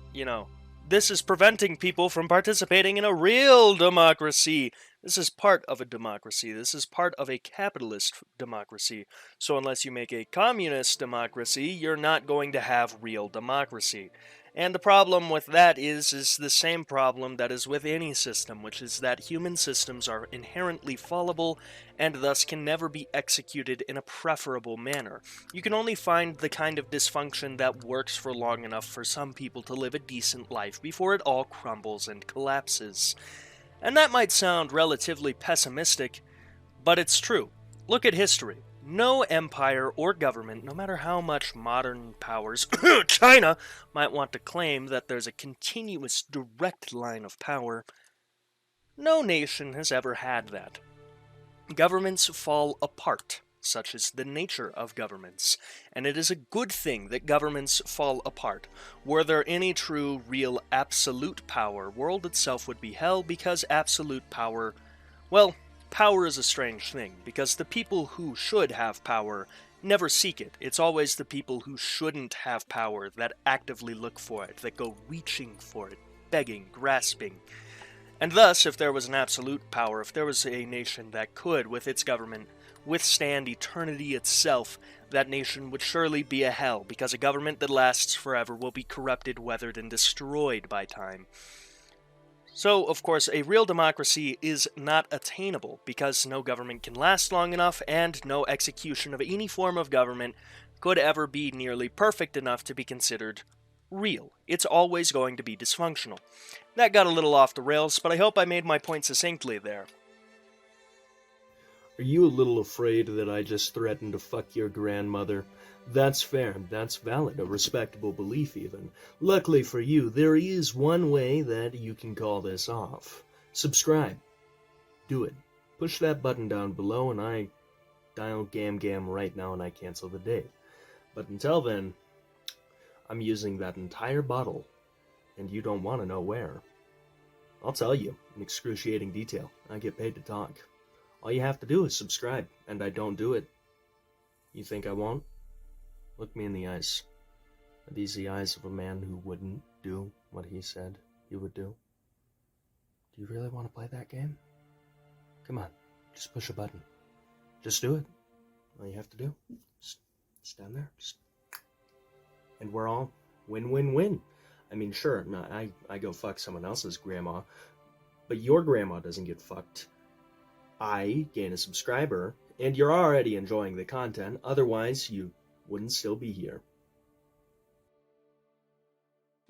this is preventing people from participating in a real democracy. This is part of a democracy. This is part of a capitalist democracy. So unless you make a communist democracy, you're not going to have real democracy. And the problem with that is the same problem that is with any system, which is that human systems are inherently fallible and thus can never be executed in a preferable manner. You can only find the kind of dysfunction that works for long enough for some people to live a decent life before it all crumbles and collapses. And that might sound relatively pessimistic, but it's true. Look at history. No empire or government, no matter how much modern powers, China, might want to claim that there's a continuous direct line of power, no nation has ever had that. Governments fall apart. Such is the nature of governments, and it is a good thing that governments fall apart. Were there any true, real, absolute power, world itself would be hell, because absolute power, well, power is a strange thing, because the people who should have power never seek it. It's always the people who shouldn't have power that actively look for it, that go reaching for it, begging, grasping. And thus, if there was an absolute power, if there was a nation that could, with its government, withstand eternity itself, that nation would surely be a hell, because a government that lasts forever will be corrupted, weathered, and destroyed by time. So, of course, a real democracy is not attainable, because no government can last long enough, and no execution of any form of government could ever be nearly perfect enough to be considered real. It's always going to be dysfunctional. That got a little off the rails, but I hope I made my point succinctly there. Are you a little afraid that I just threatened to fuck your grandmother? That's fair, that's valid, a respectable belief even. Luckily for you, there is one way that you can call this off. Subscribe. Do it. Push that button down below and I dial gam right now and I cancel the day. But until then, I'm using that entire bottle, and you don't want to know where. I'll tell you in excruciating detail. I get paid to talk. All you have to do is subscribe, and I don't do it. You think I won't? Look me in the eyes. Are these the eyes of a man who wouldn't do what he said he would do? Do you really want to play that game? Come on, just push a button. Just do it. All you have to do, just stand there, and we're all win-win-win. I mean, sure, I go fuck someone else's grandma, but your grandma doesn't get fucked. I gain a subscriber, and you're already enjoying the content, otherwise you wouldn't still be here.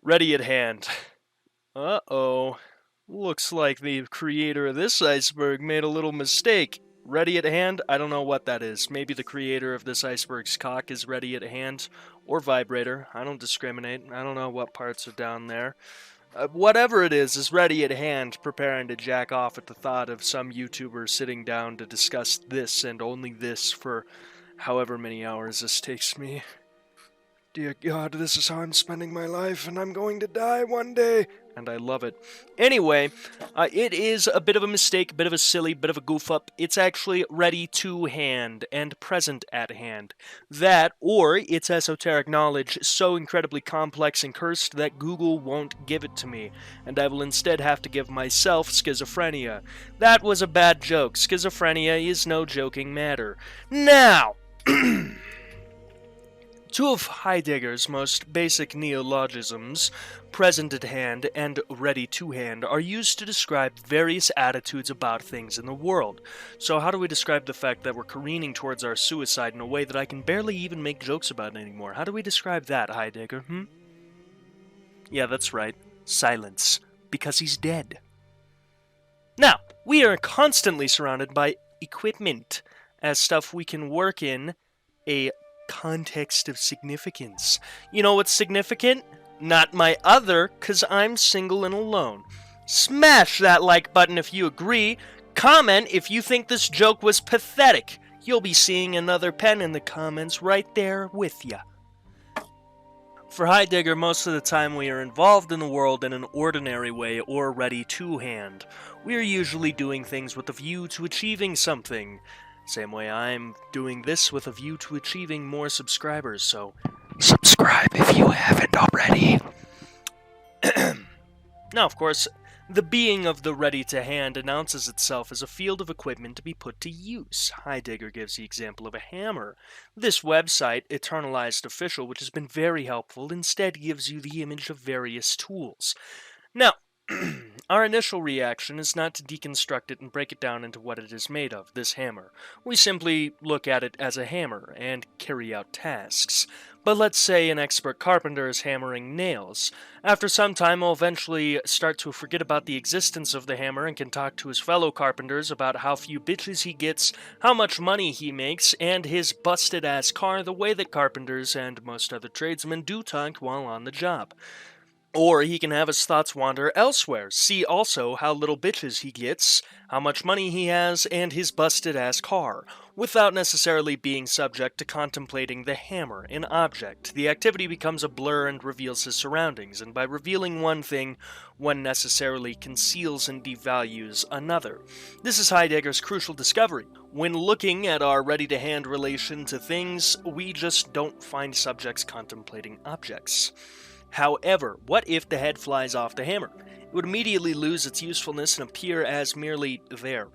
Ready at hand. Uh-oh. Looks like the creator of this iceberg made a little mistake. Ready at hand? I don't know what that is. Maybe the creator of this iceberg's cock is ready at hand, or vibrator. I don't discriminate. I don't know what parts are down there. Whatever it is ready at hand, preparing to jack off at the thought of some YouTuber sitting down to discuss this and only this for however many hours this takes me. Dear God, this is how I'm spending my life, and I'm going to die one day. And I love it. Anyway, it is a bit of a mistake, a bit of a silly, bit of a goof-up. It's actually ready to hand and present at hand. That, or it's esoteric knowledge so incredibly complex and cursed that Google won't give it to me, and I will instead have to give myself schizophrenia. That was a bad joke. Schizophrenia is no joking matter. Now... Two of Heidegger's most basic neologisms, present at hand and ready to hand, are used to describe various attitudes about things in the world. So how do we describe the fact that we're careening towards our suicide in a way that I can barely even make jokes about anymore? How do we describe that, Heidegger, Yeah, that's right. Silence. Because he's dead. Now, we are constantly surrounded by equipment as stuff we can work in a context of significance. You know what's significant? Not my other, 'cause I'm single and alone. Smash that like button if you agree. Comment if you think this joke was pathetic. You'll be seeing another pen in the comments right there with ya. For Heidegger, most of the time we are involved in the world in an ordinary way or ready to hand. We are usually doing things with a view to achieving something. Same way I'm doing this with a view to achieving more subscribers, so subscribe if you haven't already. Now, of course, the being of the ready-to-hand announces itself as a field of equipment to be put to use. Heidegger gives the example of a hammer. This website, Eternalized Official, which has been very helpful, instead gives you the image of various tools. Now, Our initial reaction is not to deconstruct it and break it down into what it is made of, this hammer. We simply look at it as a hammer and carry out tasks. But let's say an expert carpenter is hammering nails. After some time, he'll eventually start to forget about the existence of the hammer and can talk to his fellow carpenters about how few bitches he gets, how much money he makes, and his busted-ass car, the way that carpenters and most other tradesmen do talk while on the job. Or he can have his thoughts wander elsewhere, see also how little bitches he gets, how much money he has, and his busted-ass car, without necessarily being subject to contemplating the hammer, an object. The activity becomes a blur and reveals his surroundings, and by revealing one thing, one necessarily conceals and devalues another. This is Heidegger's crucial discovery. When looking at our ready-to-hand relation to things, we just don't find subjects contemplating objects. However, what if the head flies off the hammer? It would immediately lose its usefulness and appear as merely there.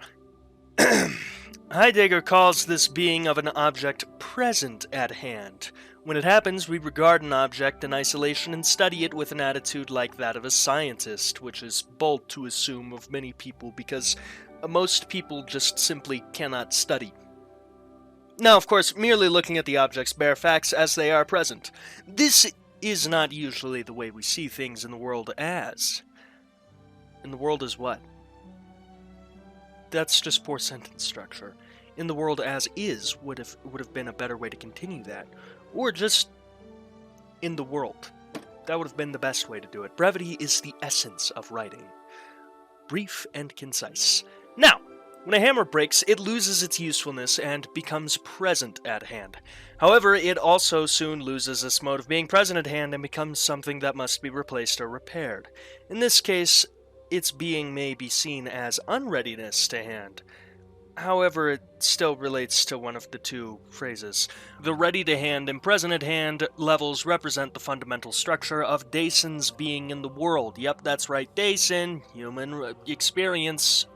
Heidegger calls this being of an object present at hand. When it happens, we regard an object in isolation and study it with an attitude like that of a scientist, which is bold to assume of many people because most people just simply cannot study. Now, of course, merely looking at the object's bare facts as they are present. This is not usually the way we see things in the world as. In the world as what? That's just poor sentence structure. In the world as is would have been a better way to continue that. Or just in the world. That would have been the best way to do it. Brevity is the essence of writing. Brief and concise. Now, when a hammer breaks, it loses its usefulness and becomes present at hand. However, it also soon loses its mode of being present at hand and becomes something that must be replaced or repaired. In this case, its being may be seen as unreadiness to hand. However, it still relates to one of the two phrases. The ready-to-hand and present-at-hand levels represent the fundamental structure of Dason's being in the world. Yep, that's right, Dason, human experience.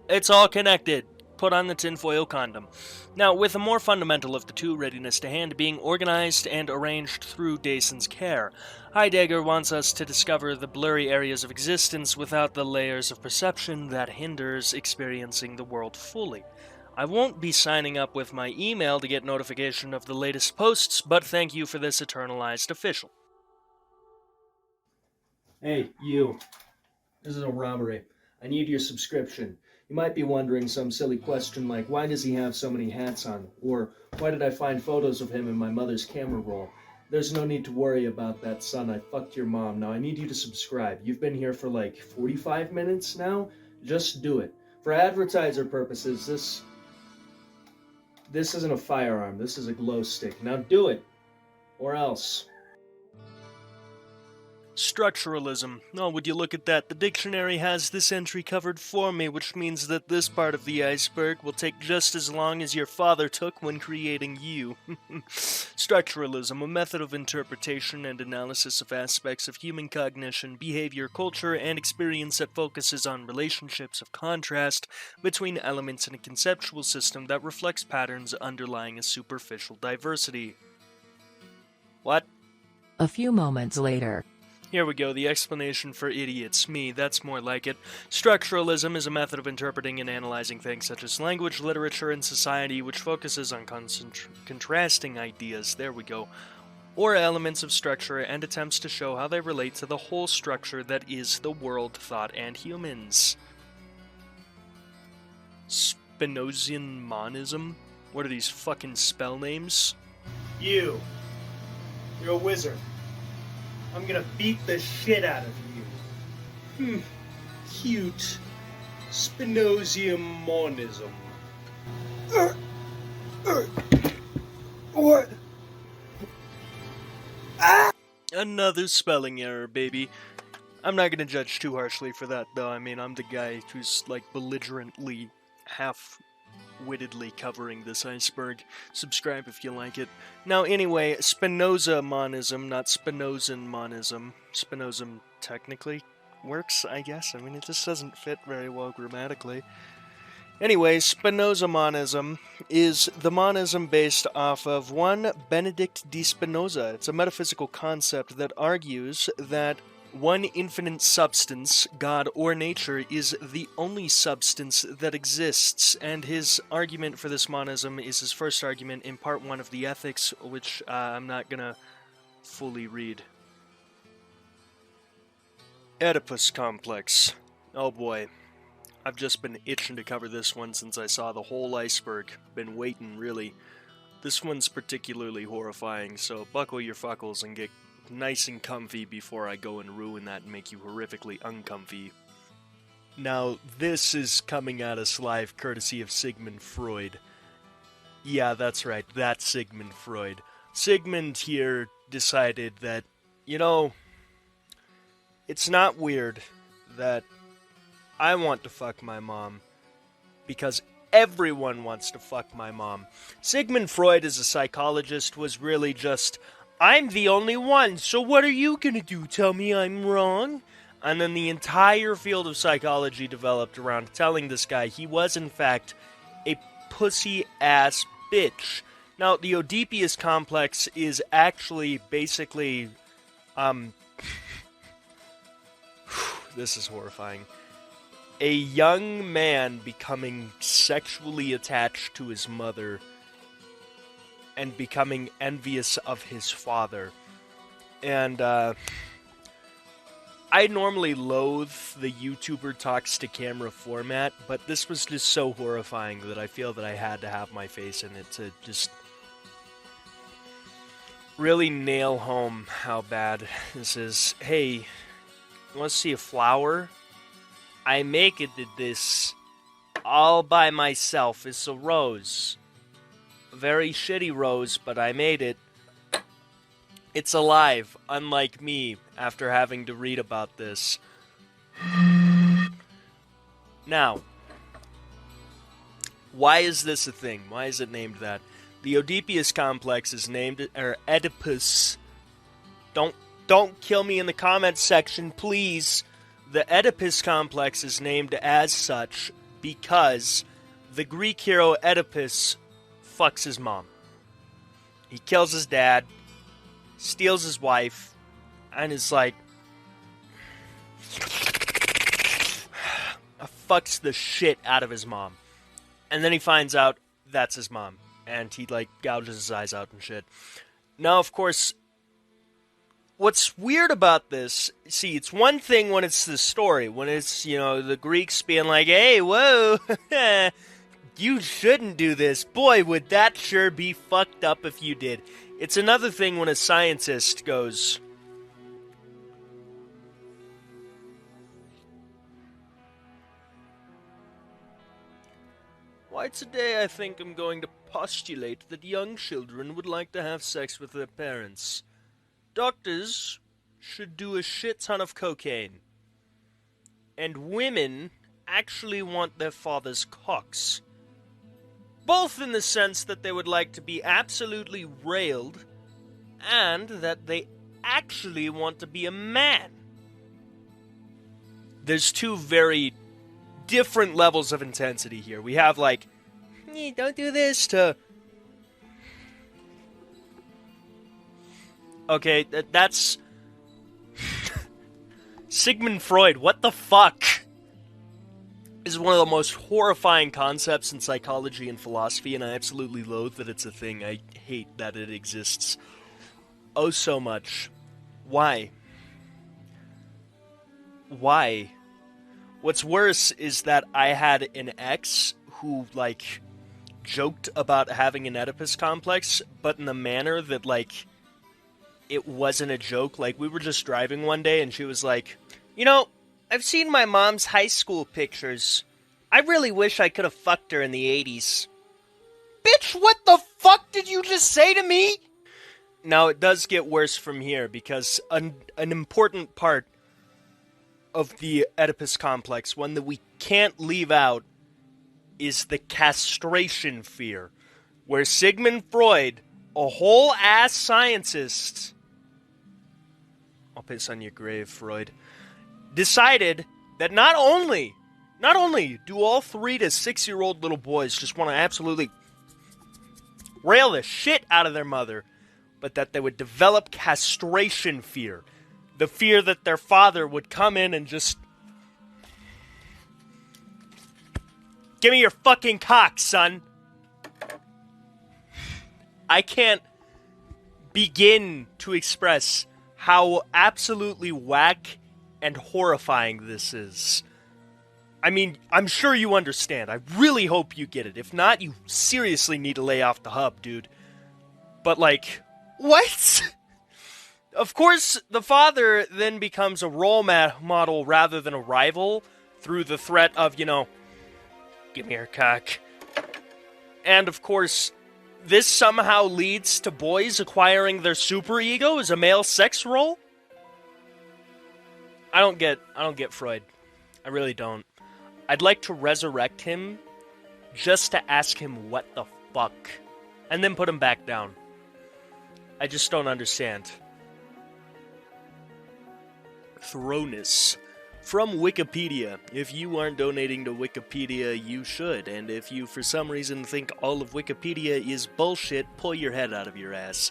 It's all connected. Put on the tinfoil condom. Now, with the more fundamental of the two, readiness to hand, being organized and arranged through Dason's care, Heidegger wants us to discover the blurry areas of existence without the layers of perception that hinders experiencing the world fully. I won't be signing up with my email to get notification of the latest posts, but thank you for this eternalized official. Hey, you. This is a robbery. I need your subscription. You might be wondering some silly question like, why does he have so many hats on? Or, why did I find photos of him in my mother's camera roll? There's no need to worry about that, son. I fucked your mom. Now I need you to subscribe. You've been here for like 45 minutes now? Just do it. For advertiser purposes, this isn't a firearm. This is a glow stick. Now do it. Or else. Structuralism. Oh, would you look at that? The dictionary has this entry covered for me, which means that this part of the iceberg will take just as long as your father took when creating you. Structuralism, a method of interpretation and analysis of aspects of human cognition, behavior, culture, and experience that focuses on relationships of contrast between elements in a conceptual system that reflects patterns underlying a superficial diversity. What? A few moments later. Here we go, the explanation for idiots. Me, that's more like it. Structuralism is a method of interpreting and analyzing things such as language, literature, and society, which focuses on contrasting ideas, there we go, or elements of structure, and attempts to show how they relate to the whole structure that is the world, thought, and humans. Spinozian monism? What are these fucking spell names? You're a wizard. I'm gonna beat the shit out of you. Cute. Spinozian monism. What? Another spelling error, baby. I'm not gonna judge too harshly for that, though. I mean, I'm the guy who's, like, belligerently half-wittedly covering this iceberg. Subscribe if you like it. Now, anyway, Spinoza monism, not Spinozan monism. Spinozan technically works, I guess. I mean, it just doesn't fit very well grammatically. Anyway, Spinoza monism is the monism based off of one Benedict de Spinoza. It's a metaphysical concept that argues that One infinite substance, God or nature, is the only substance that exists, and his argument for this monism is his first argument in part 1 of the Ethics, which I'm not gonna fully read. Oedipus complex. Oh boy. I've just been itching to cover this one since I saw the whole Iceberg. Been waiting, really. This one's particularly horrifying, so buckle your fuckles and get nice and comfy before I go and ruin that and make you horrifically uncomfy. Now, this is coming at us live courtesy of Sigmund Freud. Yeah, that's right, that's Sigmund Freud. Sigmund here decided that, you know, it's not weird that I want to fuck my mom because everyone wants to fuck my mom. Sigmund Freud, as a psychologist, was really just, I'm the only one, so what are you gonna do? Tell me I'm wrong? And then the entire field of psychology developed around telling this guy he was, in fact, a pussy-ass bitch. Now, the Oedipus complex is actually basically, this is horrifying. A young man becoming sexually attached to his mother and becoming envious of his father. And, I normally loathe the YouTuber talks to camera format, but this was just so horrifying that I feel that I had to have my face in it to just really nail home how bad this is. Hey, you want to see a flower? I make it this all by myself. It's a rose. A very shitty rose, but I made it. It's alive, unlike me, after having to read about this. Now, why is this a thing? Why is it named that? The Oedipus complex is named, or Oedipus. Don't kill me in the comments section, please. The Oedipus complex is named as such because the Greek hero Oedipus fucks his mom. He kills his dad, steals his wife, and is like, fucks the shit out of his mom. And then he finds out that's his mom, and he, like, gouges his eyes out and shit. Now, of course, what's weird about this, see, it's one thing when it's the story, when it's, you know, the Greeks being like, hey, whoa, you shouldn't do this. Boy, would that sure be fucked up if you did. It's another thing when a scientist goes, why today I think I'm going to postulate that young children would like to have sex with their parents. Doctors should do a shit ton of cocaine. And women actually want their father's cocks. Both in the sense that they would like to be absolutely railed, and that they actually want to be a man. There's two very different levels of intensity here. We have, like, don't do this, to, okay, that's Sigmund Freud. What the fuck? Is one of the most horrifying concepts in psychology and philosophy, and I absolutely loathe that it's a thing. I hate that it exists oh so much. Why? Why? What's worse is that I had an ex who, like, joked about having an Oedipus complex, but in the manner that, like, it wasn't a joke. Like, we were just driving one day, and she was like, you know, I've seen my mom's high school pictures. I really wish I could have fucked her in the 80s. Bitch, what the fuck did you just say to me? Now, it does get worse from here, because an important part of the Oedipus complex, one that we can't leave out, is the castration fear, where Sigmund Freud, a whole ass scientist, I'll piss on your grave, Freud, decided that not only do all 3 to 6-year-old little boys just want to absolutely rail the shit out of their mother, but that they would develop castration fear. The fear that their father would come in and just... Give me your fucking cock, son! I can't begin to express how absolutely whack and horrifying this is. I mean, I'm sure you understand. I really hope you get it. If not, you seriously need to lay off the hub, dude. But, like, what? Of course, the father then becomes a role model rather than a rival through the threat of, you know, give me your cock. And, of course, this somehow leads to boys acquiring their superego as a male sex role? I don't get Freud. I really don't. I'd like to resurrect him just to ask him what the fuck, and then put him back down. I just don't understand. Thrownness. From Wikipedia. If you aren't donating to Wikipedia, you should. And if you, for some reason, think all of Wikipedia is bullshit, pull your head out of your ass.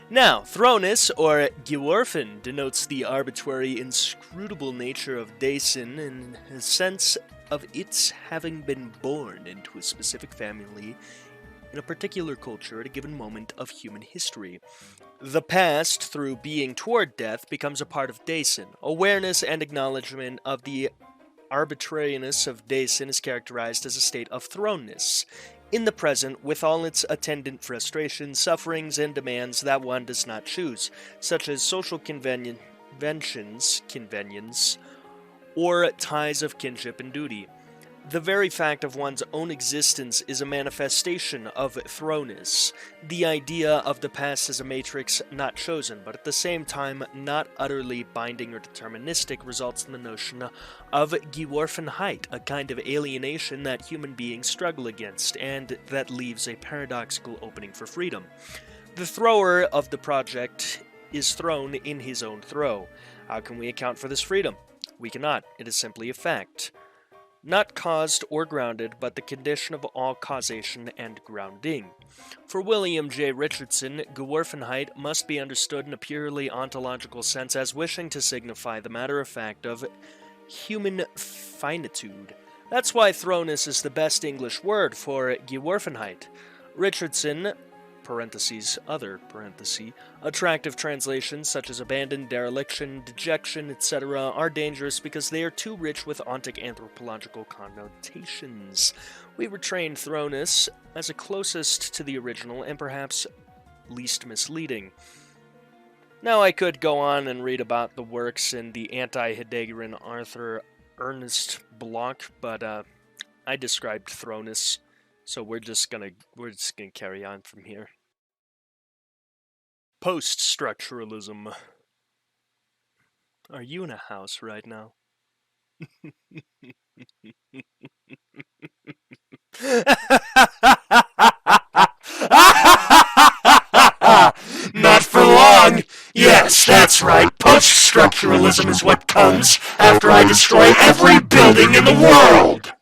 Now, Thrownness, or Geworfen, denotes the arbitrary, inscrutable nature of Dasein in a sense of its having been born into a specific family in a particular culture at a given moment of human history. The past, through being toward death, becomes a part of Dasein. Awareness and acknowledgement of the arbitrariness of Dasein is characterized as a state of thrownness. In the present, with all its attendant frustrations, sufferings, and demands that one does not choose, such as social convenience, or ties of kinship and duty. The very fact of one's own existence is a manifestation of thrownness, the idea of the past as a matrix not chosen, but at the same time not utterly binding or deterministic, results in the notion of Geworfenheit, a kind of alienation that human beings struggle against, and that leaves a paradoxical opening for freedom. The thrower of the project is thrown in his own throw. How can we account for this freedom? We cannot. It is simply a fact. Not caused or grounded, but the condition of all causation and grounding. For William J. Richardson, Geworfenheit must be understood in a purely ontological sense as wishing to signify the matter-of-fact of human finitude. That's why thrownness is the best English word for Geworfenheit. Richardson, parentheses, other, parentheses, attractive translations such as abandon, dereliction, dejection, etc. are dangerous because they are too rich with ontic anthropological connotations. We retrain thrownness as a closest to the original and perhaps least misleading. Now I could go on and read about the works in the anti-Heideggerian Arthur Ernest Bloch, but I described thrownness. So we're just gonna carry on from here. Post-structuralism. Are you in a house right now? Not for long! Yes, that's right. Post-structuralism is what comes after I destroy every building in the world!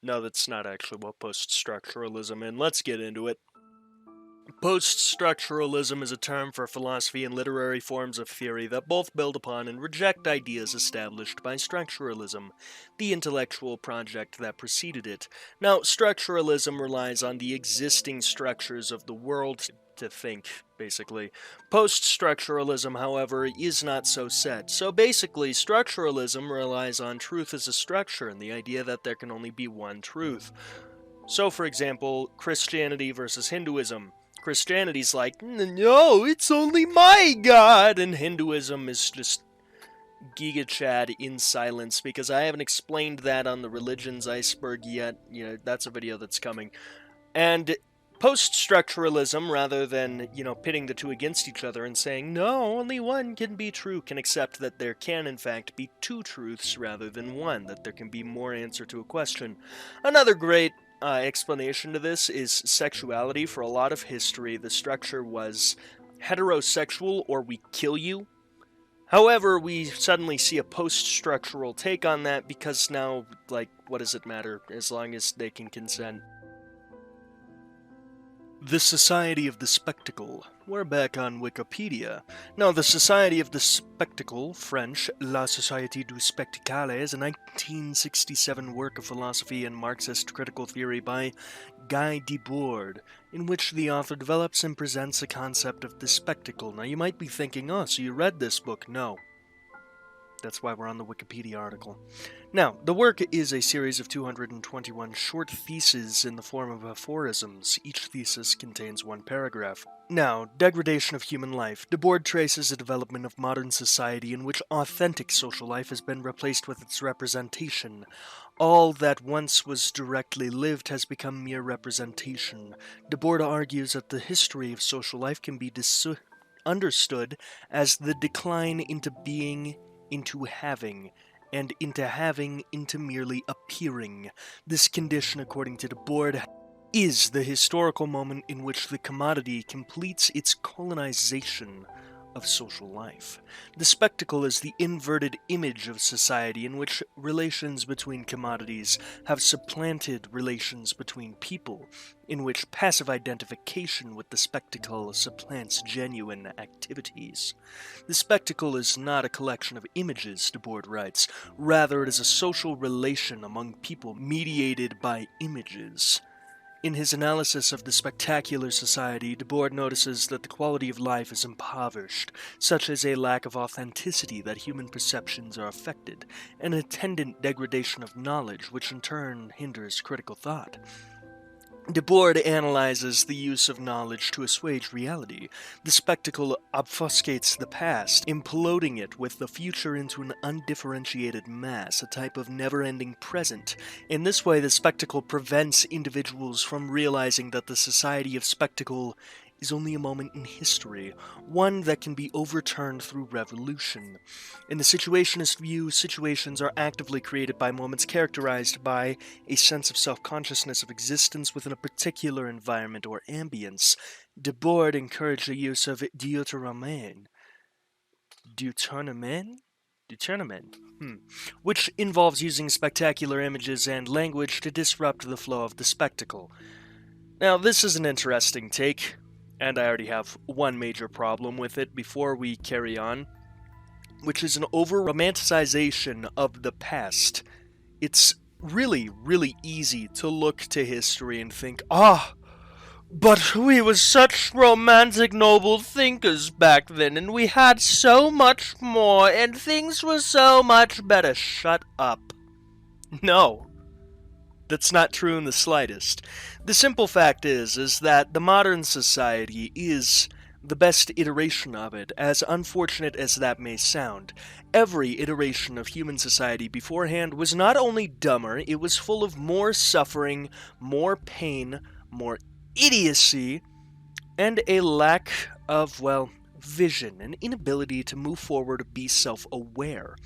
No, that's not actually what post-structuralism is. Let's get into it. Post-structuralism is a term for philosophy and literary forms of theory that both build upon and reject ideas established by structuralism, the intellectual project that preceded it. Now, structuralism relies on the existing structures of the world to think, basically. Post-structuralism, however, is not so set. So basically, structuralism relies on truth as a structure and the idea that there can only be one truth. So, for example, Christianity versus Hinduism. Christianity's like, no, it's only my God, and Hinduism is just Giga Chad in silence, because I haven't explained that on the Religions Iceberg yet. You know, that's a video that's coming. And post-structuralism, rather than, pitting the two against each other and saying, no, only one can be true, can accept that there can, in fact, be two truths rather than one, that there can be more answer to a question. Another great explanation to this is sexuality. For a lot of history, the structure was heterosexual or we kill you. However, we suddenly see a post-structural take on that because now, what does it matter as long as they can consent? The Society of the Spectacle. We're back on Wikipedia. Now, the Society of the Spectacle, French, La Société du Spectacle, is a 1967 work of philosophy and Marxist critical theory by Guy Debord, in which the author develops and presents a concept of the spectacle. Now, you might be thinking, oh, so you read this book? No. That's why we're on the Wikipedia article. Now, the work is a series of 221 short theses in the form of aphorisms. Each thesis contains one paragraph. Now, degradation of human life. Debord traces a development of modern society in which authentic social life has been replaced with its representation. All that once was directly lived has become mere representation. Debord argues that the history of social life can be understood as the decline into being, into having, and into having into merely appearing. This condition, according to Debord, is the historical moment in which the commodity completes its colonization of social life. The spectacle is the inverted image of society in which relations between commodities have supplanted relations between people, in which passive identification with the spectacle supplants genuine activities. The spectacle is not a collection of images, Debord writes. Rather, it is a social relation among people mediated by images. In his analysis of the spectacular society, Debord notices that the quality of life is impoverished, such as a lack of authenticity that human perceptions are affected, and an attendant degradation of knowledge, which in turn hinders critical thought. Debord analyzes the use of knowledge to assuage reality. The spectacle obfuscates the past, imploding it with the future into an undifferentiated mass, a type of never-ending present. In this way, the spectacle prevents individuals from realizing that the society of spectacle is only a moment in history, one that can be overturned through revolution. In the situationist view, situations are actively created by moments characterized by a sense of self-consciousness of existence within a particular environment or ambience. Debord encouraged the use of deutéronomène, which involves using spectacular images and language to disrupt the flow of the spectacle. Now, this is an interesting take, and I already have one major problem with it before we carry on, which is an over-romanticization of the past. It's really, really easy to look to history and think, but we were such romantic, noble thinkers back then, and we had so much more, and things were so much better. Shut up. No. That's not true in the slightest. The simple fact is that the modern society is the best iteration of it, as unfortunate as that may sound. Every iteration of human society beforehand was not only dumber, it was full of more suffering, more pain, more idiocy, and a lack of, vision, an inability to move forward or be self-aware.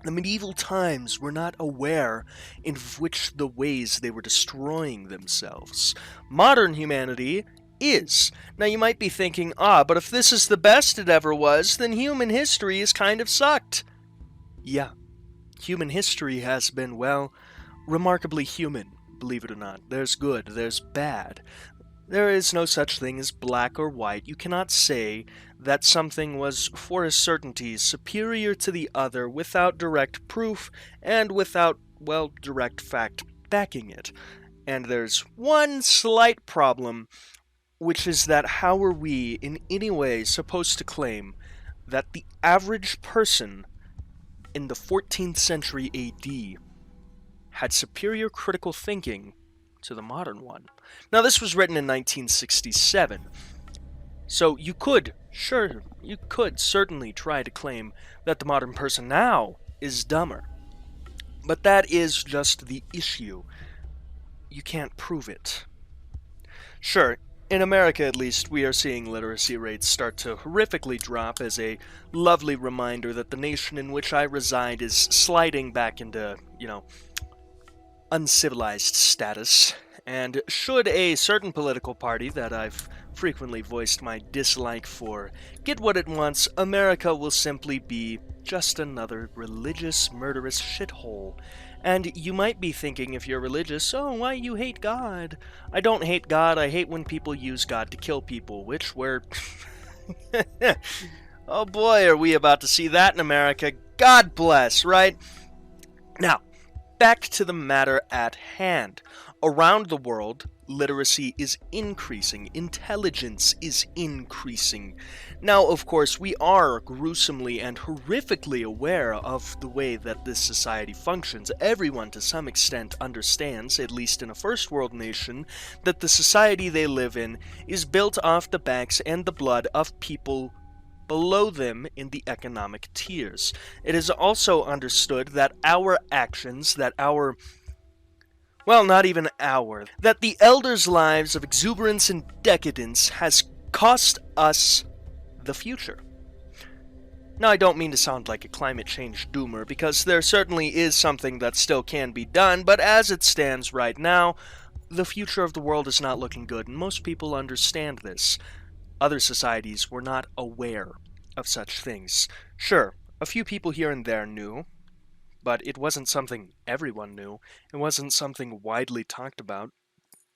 The medieval times were not aware in which the ways they were destroying themselves. Modern humanity is. Now you might be thinking, but if this is the best it ever was, then human history has kind of sucked. Yeah, human history has been, remarkably human, believe it or not. There's good, there's bad. There is no such thing as black or white. You cannot say that something was, for a certainty, superior to the other without direct proof and without, direct fact backing it. And there's one slight problem, which is that how are we, in any way, supposed to claim that the average person in the 14th century AD had superior critical thinking to the modern one? Now, this was written in 1967, so you could certainly try to claim that the modern person now is dumber. But that is just the issue. You can't prove it. Sure, in America at least, we are seeing literacy rates start to horrifically drop as a lovely reminder that the nation in which I reside is sliding back into, uncivilized status, and should a certain political party that I've frequently voiced my dislike for get what it wants, America will simply be just another religious, murderous shithole. And you might be thinking, if you're religious, oh, why you hate God? I don't hate God, I hate when people use God to kill people, which we're... oh boy, are we about to see that in America. God bless, right? Now, back to the matter at hand. Around the world, literacy is increasing, intelligence is increasing. Now, of course, we are gruesomely and horrifically aware of the way that this society functions. Everyone, to some extent, understands, at least in a first world nation, that the society they live in is built off the backs and the blood of people below them in the economic tiers. It is also understood that our actions, that the elders' lives of exuberance and decadence has cost us the future. Now, I don't mean to sound like a climate change doomer, because there certainly is something that still can be done, but as it stands right now, the future of the world is not looking good, and most people understand this. Other societies were not aware of such things. Sure, a few people here and there knew, but it wasn't something everyone knew. It wasn't something widely talked about.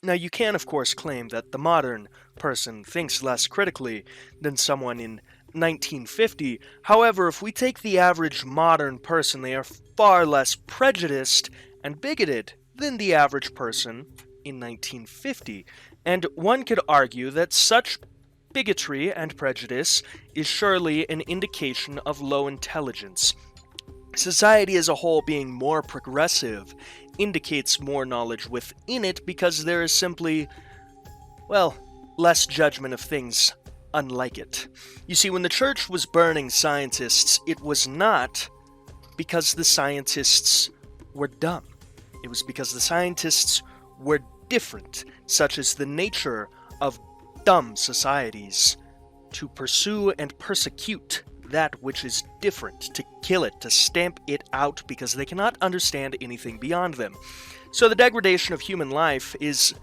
Now, you can, of course, claim that the modern person thinks less critically than someone in 1950. However, if we take the average modern person, they are far less prejudiced and bigoted than the average person in 1950. And one could argue that such bigotry and prejudice is surely an indication of low intelligence. Society as a whole being more progressive indicates more knowledge within it because there is simply, well, less judgment of things unlike it. You see, when the church was burning scientists, it was not because the scientists were dumb. It was because the scientists were different, such as the nature of dumb societies, to pursue and persecute that which is different, to kill it, to stamp it out, because they cannot understand anything beyond them. So the degradation of human life is,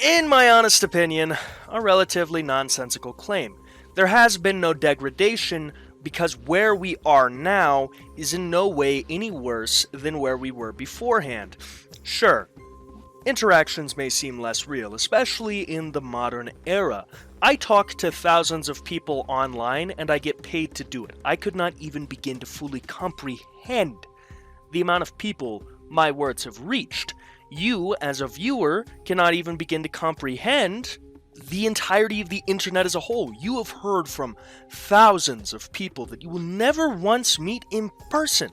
in my honest opinion, a relatively nonsensical claim. There has been no degradation because where we are now is in no way any worse than where we were beforehand. Sure, interactions may seem less real, especially in the modern era. I talk to thousands of people online, and I get paid to do it. I could not even begin to fully comprehend the amount of people my words have reached. You, as a viewer, cannot even begin to comprehend the entirety of the internet as a whole. You have heard from thousands of people that you will never once meet in person.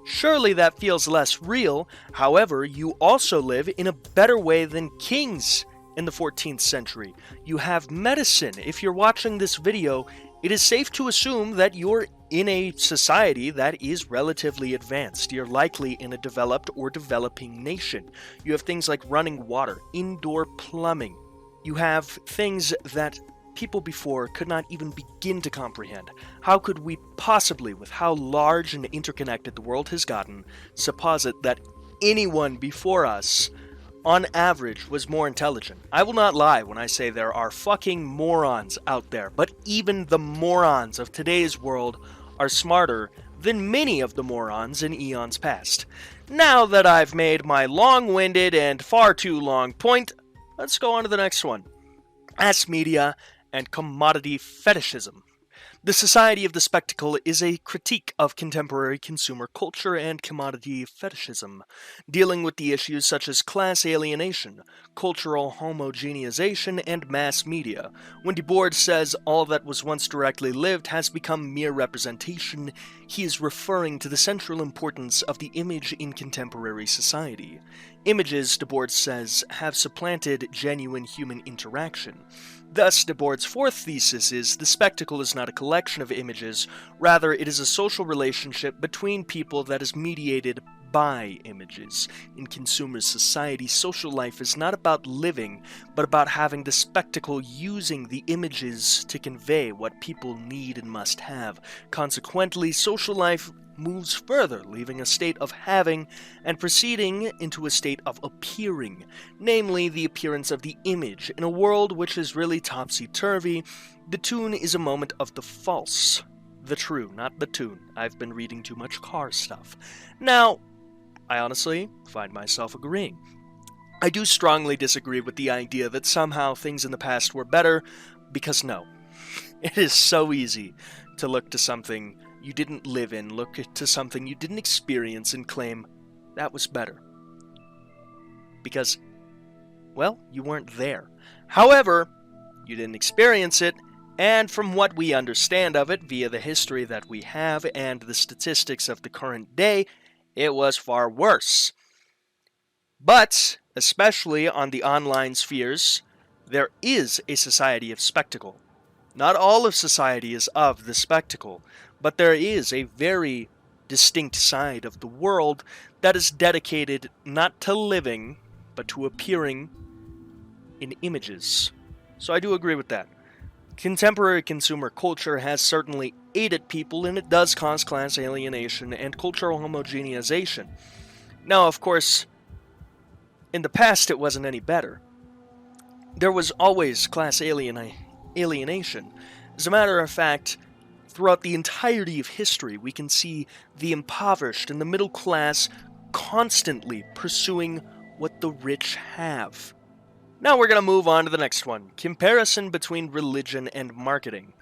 Surely that feels less real. However, you also live in a better way than kings in the 14th century. You have medicine. If you're watching this video, it is safe to assume that you're in a society that is relatively advanced. You're likely in a developed or developing nation. You have things like running water, indoor plumbing. You have things that people before could not even begin to comprehend. How could we possibly, with how large and interconnected the world has gotten, supposit that anyone before us, on average, was more intelligent? I will not lie when I say there are fucking morons out there, but even the morons of today's world are smarter than many of the morons in eons past. Now that I've made my long-winded and far too long point, let's go on to the next one. Mass media and commodity fetishism. The Society of the Spectacle is a critique of contemporary consumer culture and commodity fetishism, dealing with the issues such as class alienation, cultural homogenization, and mass media. When Debord says all that was once directly lived has become mere representation, he is referring to the central importance of the image in contemporary society. Images, Debord says, have supplanted genuine human interaction. Thus, Debord's fourth thesis is, the spectacle is not a collection of images, rather it is a social relationship between people that is mediated by images. In consumer society, social life is not about living, but about having the spectacle using the images to convey what people need and must have. Consequently, social life moves further, leaving a state of having and proceeding into a state of appearing, namely the appearance of the image. In a world which is really topsy-turvy, the tune is a moment of the false. The true, not the tune. I've been reading too much car stuff. Now, I honestly find myself agreeing. I do strongly disagree with the idea that somehow things in the past were better, because no. It is so easy to look to something you didn't live in, look to something you didn't experience, and claim that was better. Because, well, you weren't there. However, you didn't experience it, and from what we understand of it via the history that we have and the statistics of the current day, it was far worse. But, especially on the online spheres, there is a society of spectacle. Not all of society is of the spectacle, but there is a very distinct side of the world that is dedicated not to living, but to appearing in images. So I do agree with that. Contemporary consumer culture has certainly aided people, and it does cause class alienation and cultural homogenization. Now, of course, in the past it wasn't any better. There was always class alienation. As a matter of fact, throughout the entirety of history, we can see the impoverished and the middle class constantly pursuing what the rich have. Now we're going to move on to the next one. Comparison between religion and marketing.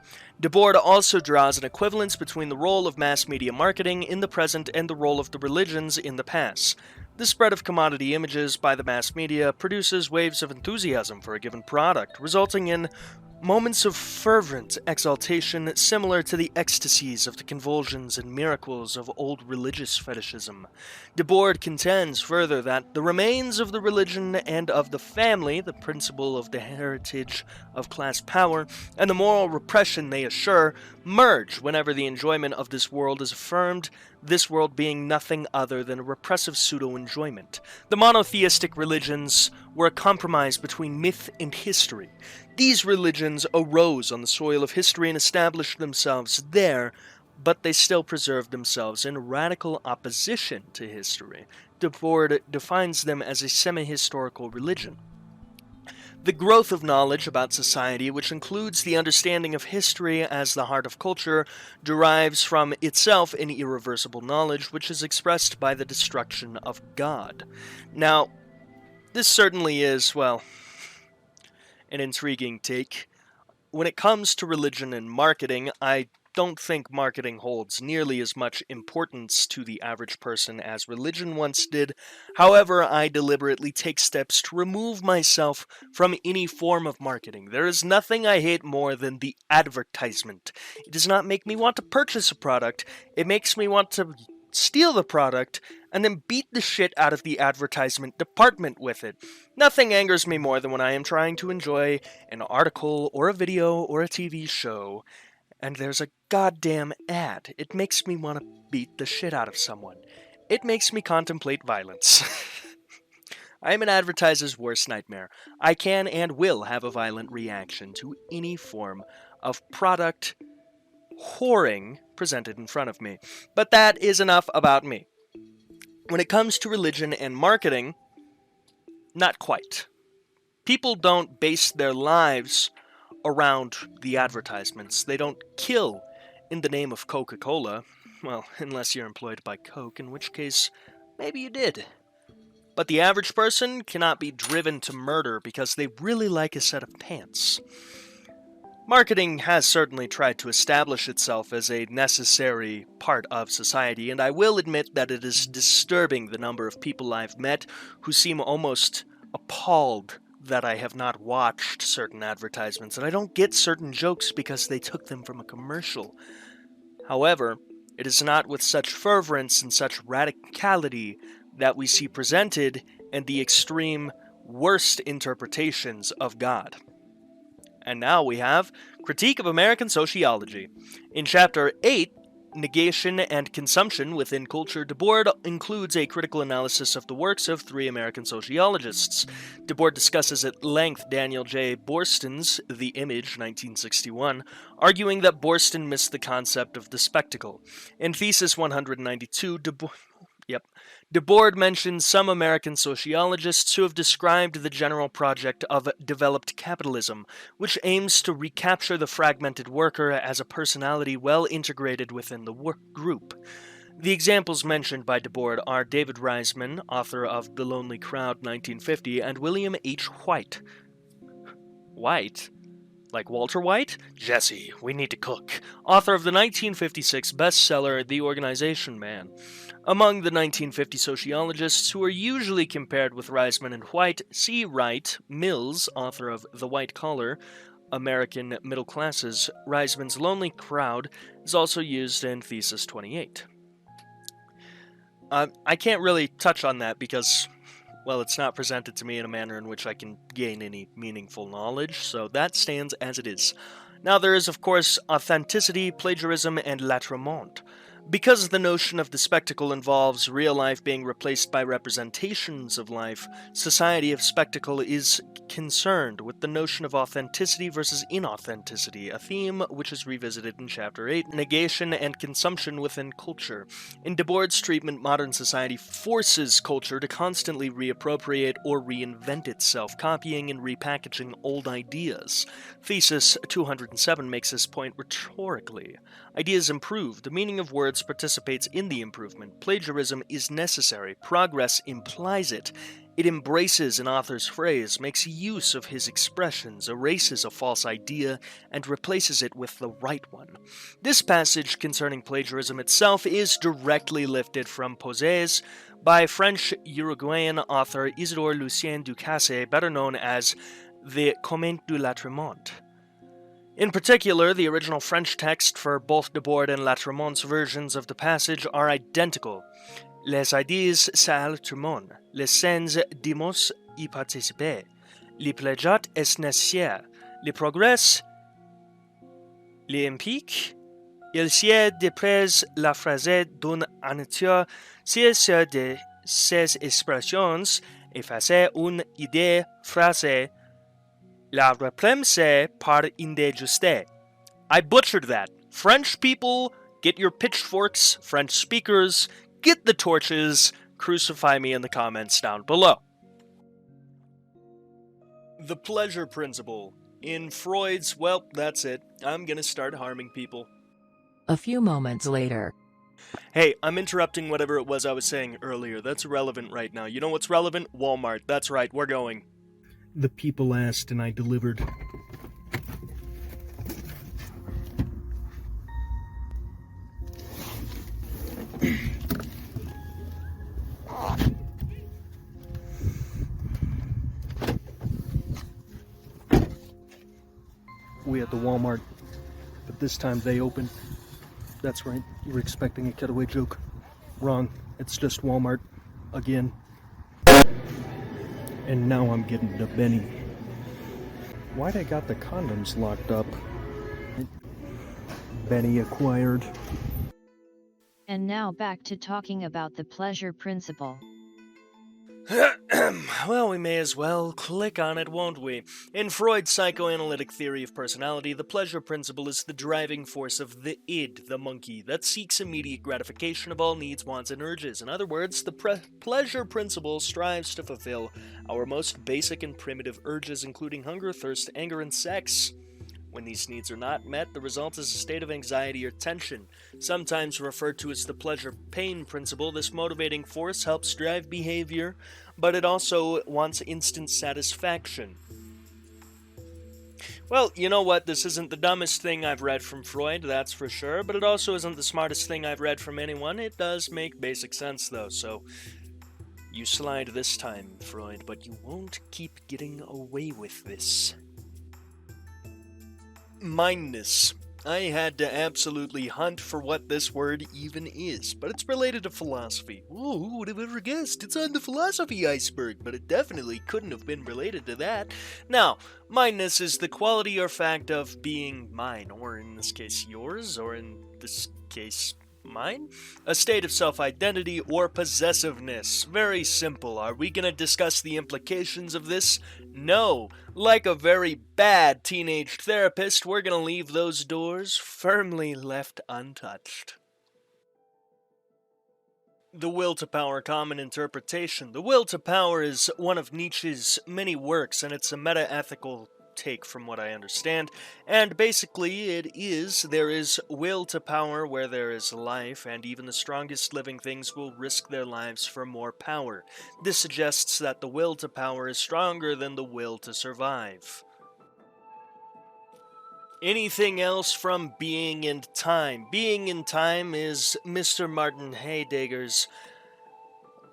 Debord also draws an equivalence between the role of mass media marketing in the present and the role of the religions in the past. The spread of commodity images by the mass media produces waves of enthusiasm for a given product, resulting in moments of fervent exaltation similar to the ecstasies of the convulsions and miracles of old religious fetishism. Debord contends further that the remains of the religion and of the family, the principle of the heritage of class power, and the moral repression they assure, merge whenever the enjoyment of this world is affirmed, this world being nothing other than a repressive pseudo-enjoyment. The monotheistic religions were a compromise between myth and history. These religions arose on the soil of history and established themselves there, but they still preserved themselves in radical opposition to history. Debord defines them as a semi-historical religion. The growth of knowledge about society, which includes the understanding of history as the heart of culture, derives from itself an irreversible knowledge which is expressed by the destruction of God. Now, this certainly is, well, an intriguing take. When it comes to religion and marketing, I don't think marketing holds nearly as much importance to the average person as religion once did. However, I deliberately take steps to remove myself from any form of marketing. There is nothing I hate more than the advertisement. It does not make me want to purchase a product. It makes me want to steal the product and then beat the shit out of the advertisement department with it. Nothing angers me more than when I am trying to enjoy an article or a video or a TV show and there's a goddamn ad. It makes me want to beat the shit out of someone. It makes me contemplate violence. I am an advertiser's worst nightmare. I can and will have a violent reaction to any form of product whoring presented in front of me. But that is enough about me. When it comes to religion and marketing, not quite. People don't base their lives around the advertisements. They don't kill in the name of Coca-Cola. Well, unless you're employed by Coke, in which case, maybe you did. But the average person cannot be driven to murder because they really like a set of pants. Marketing has certainly tried to establish itself as a necessary part of society, and I will admit that it is disturbing the number of people I've met who seem almost appalled that I have not watched certain advertisements, and I don't get certain jokes because they took them from a commercial. However, it is not with such fervorance and such radicality that we see presented in the extreme worst interpretations of God. And now we have Critique of American Sociology. In Chapter 8, Negation and Consumption Within Culture, Debord includes a critical analysis of the works of three American sociologists. Debord discusses at length Daniel J. Borston's The Image, 1961, arguing that Borston missed the concept of the spectacle. In Thesis 192, Debord mentions some American sociologists who have described the general project of developed capitalism, which aims to recapture the fragmented worker as a personality well integrated within the group. The examples mentioned by Debord are David Reisman, author of The Lonely Crowd, 1950, and William H. White. White? Like Walter White? Jesse, we need to cook. Author of the 1956 bestseller The Organization Man. Among the 1950 sociologists who are usually compared with Reisman and White, see Wright, Mills, author of The White Collar, American Middle Classes. Reisman's Lonely Crowd is also used in Thesis 28. I can't really touch on that because, well, it's not presented to me in a manner in which I can gain any meaningful knowledge, so that stands as it is. Now there is, of course, authenticity, plagiarism, and latrement. Because the notion of the spectacle involves real life being replaced by representations of life, Society of Spectacle is concerned with the notion of authenticity versus inauthenticity, a theme which is revisited in Chapter 8, Negation and Consumption Within Culture. In Debord's treatment, modern society forces culture to constantly reappropriate or reinvent itself, copying and repackaging old ideas. Thesis 207 makes this point rhetorically. Ideas improve. The meaning of words participates in the improvement. Plagiarism is necessary. Progress implies it. It embraces an author's phrase, makes use of his expressions, erases a false idea, and replaces it with the right one. This passage concerning plagiarism itself is directly lifted from Posés by French-Uruguayan author Isidore Lucien Ducasse, better known as the Comment du Latrement. In particular, the original French text for both Debord and Latremont's versions of the passage are identical. Les idees ça tout le monde, les sens dimos y participer, les plagiat est nécessaire, les progrès, les impique, il sied dépres la phrase d'un amateur, si sur de ces expressions effacer une idée phrase, la reprendre par injuste. I butchered that. French people, get your pitchforks. French speakers, get the torches. Crucify me in the comments down below. The pleasure principle. In Freud's, well, that's it. I'm gonna start harming people. A few moments later. Hey, I'm interrupting whatever it was I was saying earlier. That's irrelevant right now. You know what's relevant? Walmart. That's right, we're going. The people asked and I delivered. We at the Walmart, but this time they opened. That's right, you were expecting a cutaway joke. Wrong, it's just Walmart. Again. And now I'm getting to Benny. Why'd I got the condoms locked up? Benny acquired. And now back to talking about the pleasure principle. Well, we may as well click on it, won't we? In Freud's psychoanalytic theory of personality, the pleasure principle is the driving force of the id, the monkey, that seeks immediate gratification of all needs, wants, and urges. In other words, the pleasure principle strives to fulfill our most basic and primitive urges, including hunger, thirst, anger, and sex. When these needs are not met, the result is a state of anxiety or tension. Sometimes referred to as the pleasure-pain principle, this motivating force helps drive behavior, but it also wants instant satisfaction. Well, you know what? This isn't the dumbest thing I've read from Freud, that's for sure, but it also isn't the smartest thing I've read from anyone. It does make basic sense, though, so you slide this time, Freud, but you won't keep getting away with this. Mine-ness. I had to absolutely hunt for what this word even is, but it's related to philosophy. Ooh, who would have ever guessed? It's on the philosophy iceberg, but it definitely couldn't have been related to that. Now, mine-ness is the quality or fact of being mine, or in this case yours, or in this case Mine? A state of self-identity or possessiveness. Very simple. Are we gonna discuss the implications of this? No. Like a very bad teenage therapist, we're gonna leave those doors firmly left untouched. The Will to Power Common Interpretation. The Will to Power is one of Nietzsche's many works, and it's a meta-ethical take from what I understand. And basically there is will to power where there is life, and even the strongest living things will risk their lives for more power. This suggests that the will to power is stronger than the will to survive. Anything else from Being in Time? Being in Time is Mr. Martin Heidegger's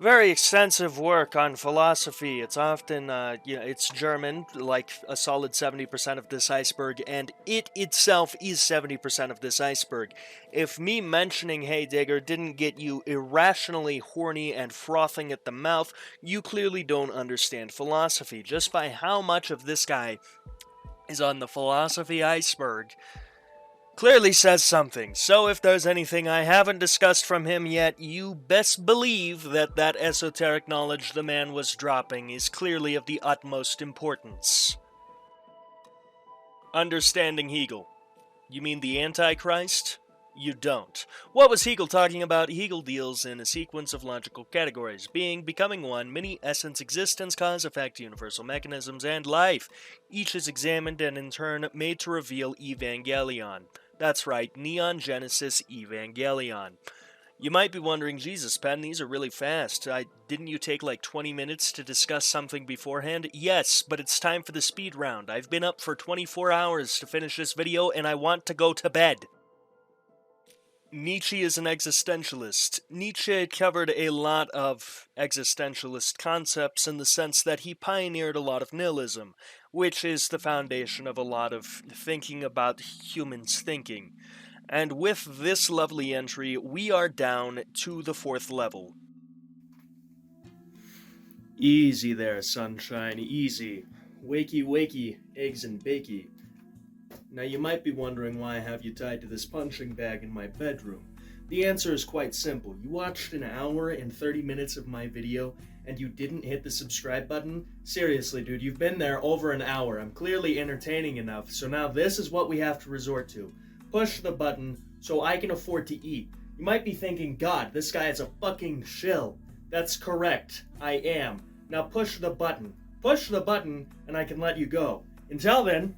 very extensive work on philosophy. It's often, it's German, like a solid 70% of this iceberg, and it itself is 70% of this iceberg. If me mentioning Heidegger didn't get you irrationally horny and frothing at the mouth, you clearly don't understand philosophy. Just by how much of this guy is on the philosophy iceberg clearly says something. So if there's anything I haven't discussed from him yet, you best believe that that esoteric knowledge the man was dropping is clearly of the utmost importance. Understanding Hegel. You mean the Antichrist? You don't. What was Hegel talking about? Hegel deals in a sequence of logical categories: being, becoming one, many, essence, existence, cause, effect, universal mechanisms, and life. Each is examined and in turn made to reveal Evangelion. That's right, Neon Genesis Evangelion. You might be wondering, Jesus, Pen, these are really fast. Didn't you take like 20 minutes to discuss something beforehand? Yes, but it's time for the speed round. I've been up for 24 hours to finish this video, and I want to go to bed. Nietzsche is an existentialist. Nietzsche covered a lot of existentialist concepts in the sense that he pioneered a lot of nihilism, which is the foundation of a lot of thinking about humans thinking. And with this lovely entry, we are down to the 4th level. Easy there, sunshine, easy. Wakey, wakey, eggs and bakey. Now you might be wondering why I have you tied to this punching bag in my bedroom. The answer is quite simple. You watched an hour and 30 minutes of my video and you didn't hit the subscribe button? Seriously, dude, you've been there over an hour. I'm clearly entertaining enough, so now this is what we have to resort to. Push the button so I can afford to eat. You might be thinking, God, this guy is a fucking shill. That's correct. I am. Now push the button. Push the button and I can let you go. Until then...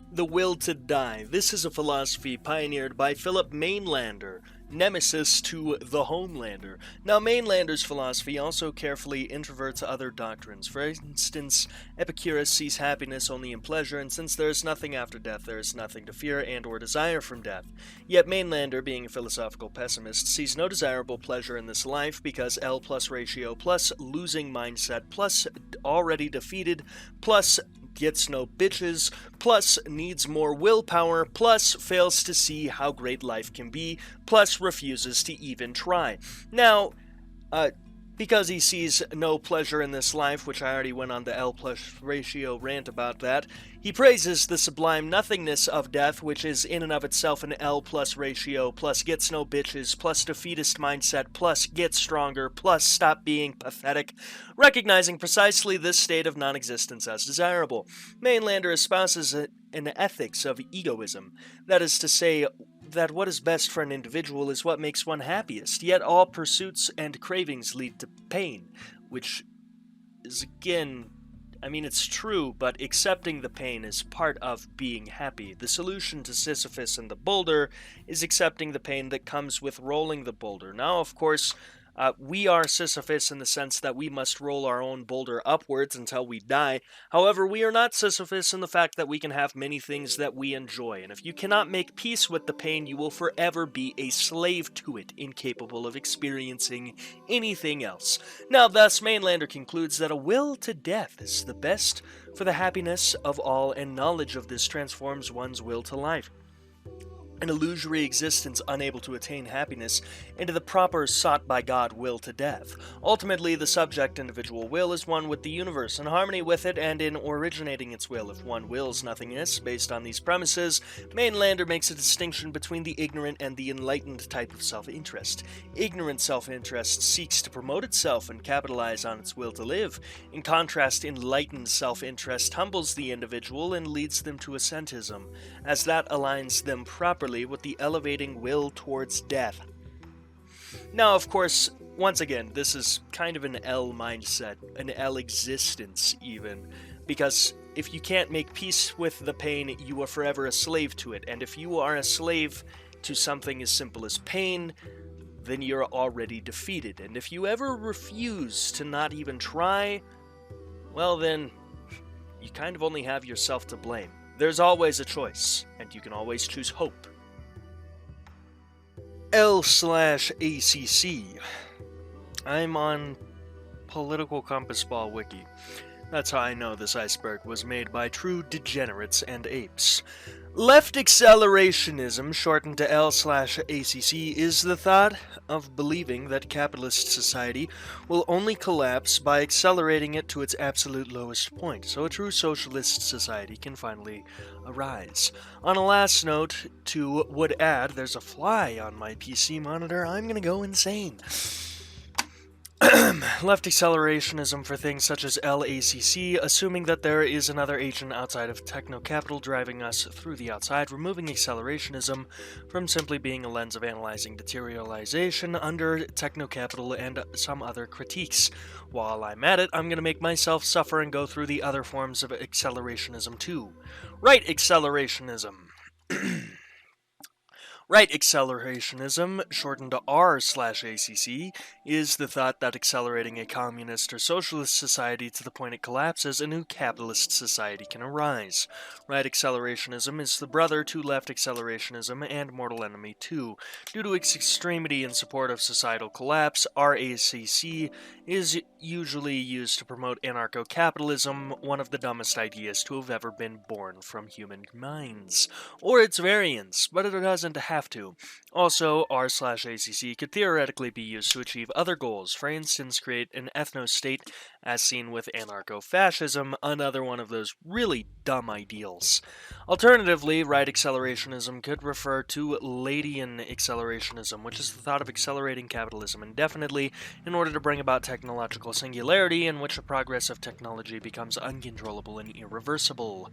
The Will to Die. This is a philosophy pioneered by Philip Mainlander, nemesis to the Homelander. Now, Mainlander's philosophy also carefully introverts other doctrines. For instance, Epicurus sees happiness only in pleasure, and since there is nothing after death, there is nothing to fear and or desire from death. Yet Mainlander, being a philosophical pessimist, sees no desirable pleasure in this life because L plus ratio plus losing mindset plus already defeated plus gets no bitches, plus needs more willpower, plus fails to see how great life can be, plus refuses to even try. Now, because he sees no pleasure in this life, which I already went on the L plus ratio rant about that, he praises the sublime nothingness of death, which is in and of itself an L plus ratio, plus gets no bitches, plus defeatist mindset, plus get stronger, plus stop being pathetic, recognizing precisely this state of non-existence as desirable. Mainlander espouses an ethics of egoism, that is to say, that what is best for an individual is what makes one happiest, yet all pursuits and cravings lead to pain, which is, again, I mean, it's true, but accepting the pain is part of being happy. The solution to Sisyphus and the boulder is accepting the pain that comes with rolling the boulder. Now, of course, we are Sisyphus in the sense that we must roll our own boulder upwards until we die. However, we are not Sisyphus in the fact that we can have many things that we enjoy, and if you cannot make peace with the pain, you will forever be a slave to it, incapable of experiencing anything else. Now, thus, Mainlander concludes that a will to death is the best for the happiness of all, and knowledge of this transforms one's will to life. an illusory existence unable to attain happiness, into the proper sought-by-God will to death. Ultimately, the subject individual will is one with the universe, in harmony with it and in originating its will. If one wills nothingness, based on these premises, Mainlander makes a distinction between the ignorant and the enlightened type of self-interest. Ignorant self-interest seeks to promote itself and capitalize on its will to live. In contrast, enlightened self-interest humbles the individual and leads them to ascetism, as that aligns them properly with the elevating will towards death. Now, of course, once again, this is kind of an L mindset, an L existence even, because if you can't make peace with the pain, you are forever a slave to it, and if you are a slave to something as simple as pain, then you're already defeated, and if you ever refuse to not even try, well then, you kind of only have yourself to blame. There's always a choice, and you can always choose hope. L/ACC. I'm on Political Compass Ball Wiki. That's how I know this iceberg was made by true degenerates and apes. Left accelerationism, shortened to L/ACC, is the thought of believing that capitalist society will only collapse by accelerating it to its absolute lowest point, so a true socialist society can finally arise. On a last note, would add, there's a fly on my PC monitor, I'm gonna go insane. Left accelerationism for things such as LACC, assuming that there is another agent outside of techno-capital driving us through the outside, removing accelerationism from simply being a lens of analyzing deteriorization under techno-capital and some other critiques. While I'm at it, I'm going to make myself suffer and go through the other forms of accelerationism too. Right accelerationism. Right accelerationism, shortened to R/ACC, is the thought that accelerating a communist or socialist society to the point it collapses, a new capitalist society can arise. Right accelerationism is the brother to left accelerationism and mortal enemy too. Due to its extremity in support of societal collapse, RACC is usually used to promote anarcho-capitalism, one of the dumbest ideas to have ever been born from human minds. Or its variants, but it doesn't have to. Also, R/ACC could theoretically be used to achieve other goals, for instance, create an ethno-state, as seen with anarcho-fascism, another one of those really dumb ideals. Alternatively, right accelerationism could refer to Ladian accelerationism, which is the thought of accelerating capitalism indefinitely in order to bring about technological singularity in which the progress of technology becomes uncontrollable and irreversible.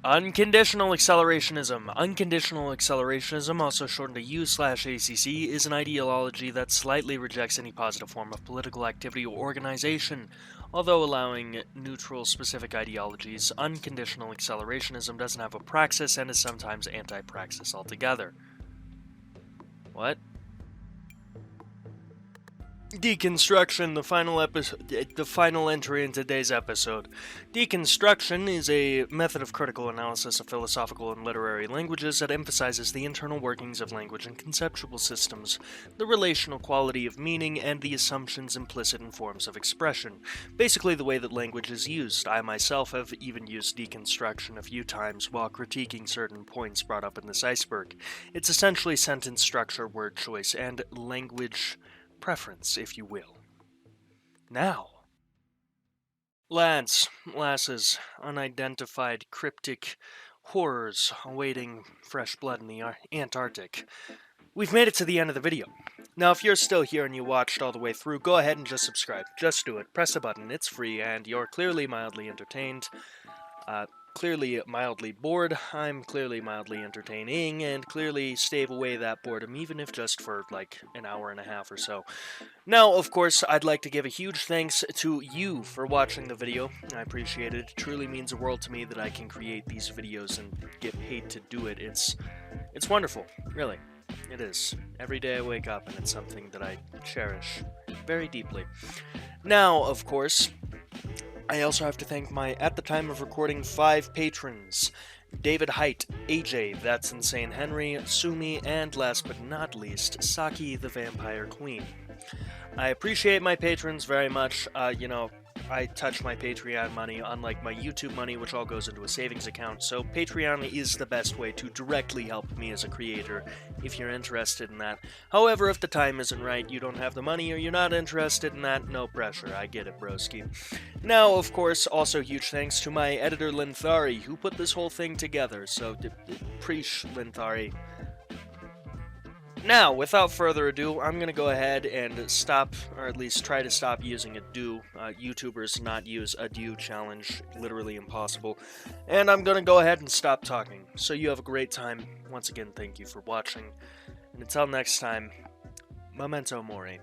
Unconditional accelerationism. Unconditional accelerationism, also shortened to U/ACC, is an ideology that slightly rejects any positive form of political activity or organization. Although allowing neutral specific ideologies, unconditional accelerationism doesn't have a praxis and is sometimes anti-praxis altogether. What? Deconstruction, the final entry in today's episode. Deconstruction is a method of critical analysis of philosophical and literary languages that emphasizes the internal workings of language and conceptual systems, the relational quality of meaning, and the assumptions implicit in forms of expression. Basically the way that language is used. I myself have even used deconstruction a few times while critiquing certain points brought up in this iceberg. It's essentially sentence structure, word choice, and language preference, if you will. Now, lads, lasses, unidentified cryptic horrors awaiting fresh blood in the Antarctic, we've made it to the end of the video. Now, if you're still here and you watched all the way through, go ahead and just subscribe. Just do it. Press a button. It's free, and you're clearly mildly entertained. Clearly mildly bored, I'm clearly mildly entertaining, and clearly stave away that boredom, even if just for like an hour and a half or so. Now, of course, I'd like to give a huge thanks to you for watching the video. I appreciate it. It truly means the world to me that I can create these videos and get paid to do it. It's wonderful, really. It is. Every day I wake up and it's something that I cherish very deeply. Now, of course, I also have to thank my, at the time of recording, 5 patrons. David Height, AJ, That's Insane Henry, Sumi, and last but not least, Saki the Vampire Queen. I appreciate my patrons very much. I touch my Patreon money, unlike my YouTube money, which all goes into a savings account. So Patreon is the best way to directly help me as a creator, if you're interested in that. However, if the time isn't right, you don't have the money, or you're not interested in that, no pressure. I get it, broski. Now, of course, also huge thanks to my editor, Linthari, who put this whole thing together. So, preach, Linthari. Now, without further ado, I'm going to go ahead and stop, or at least try to stop using a do. YouTubers not use a do challenge, literally impossible. And I'm going to go ahead and stop talking. So you have a great time. Once again, thank you for watching. And until next time, memento mori.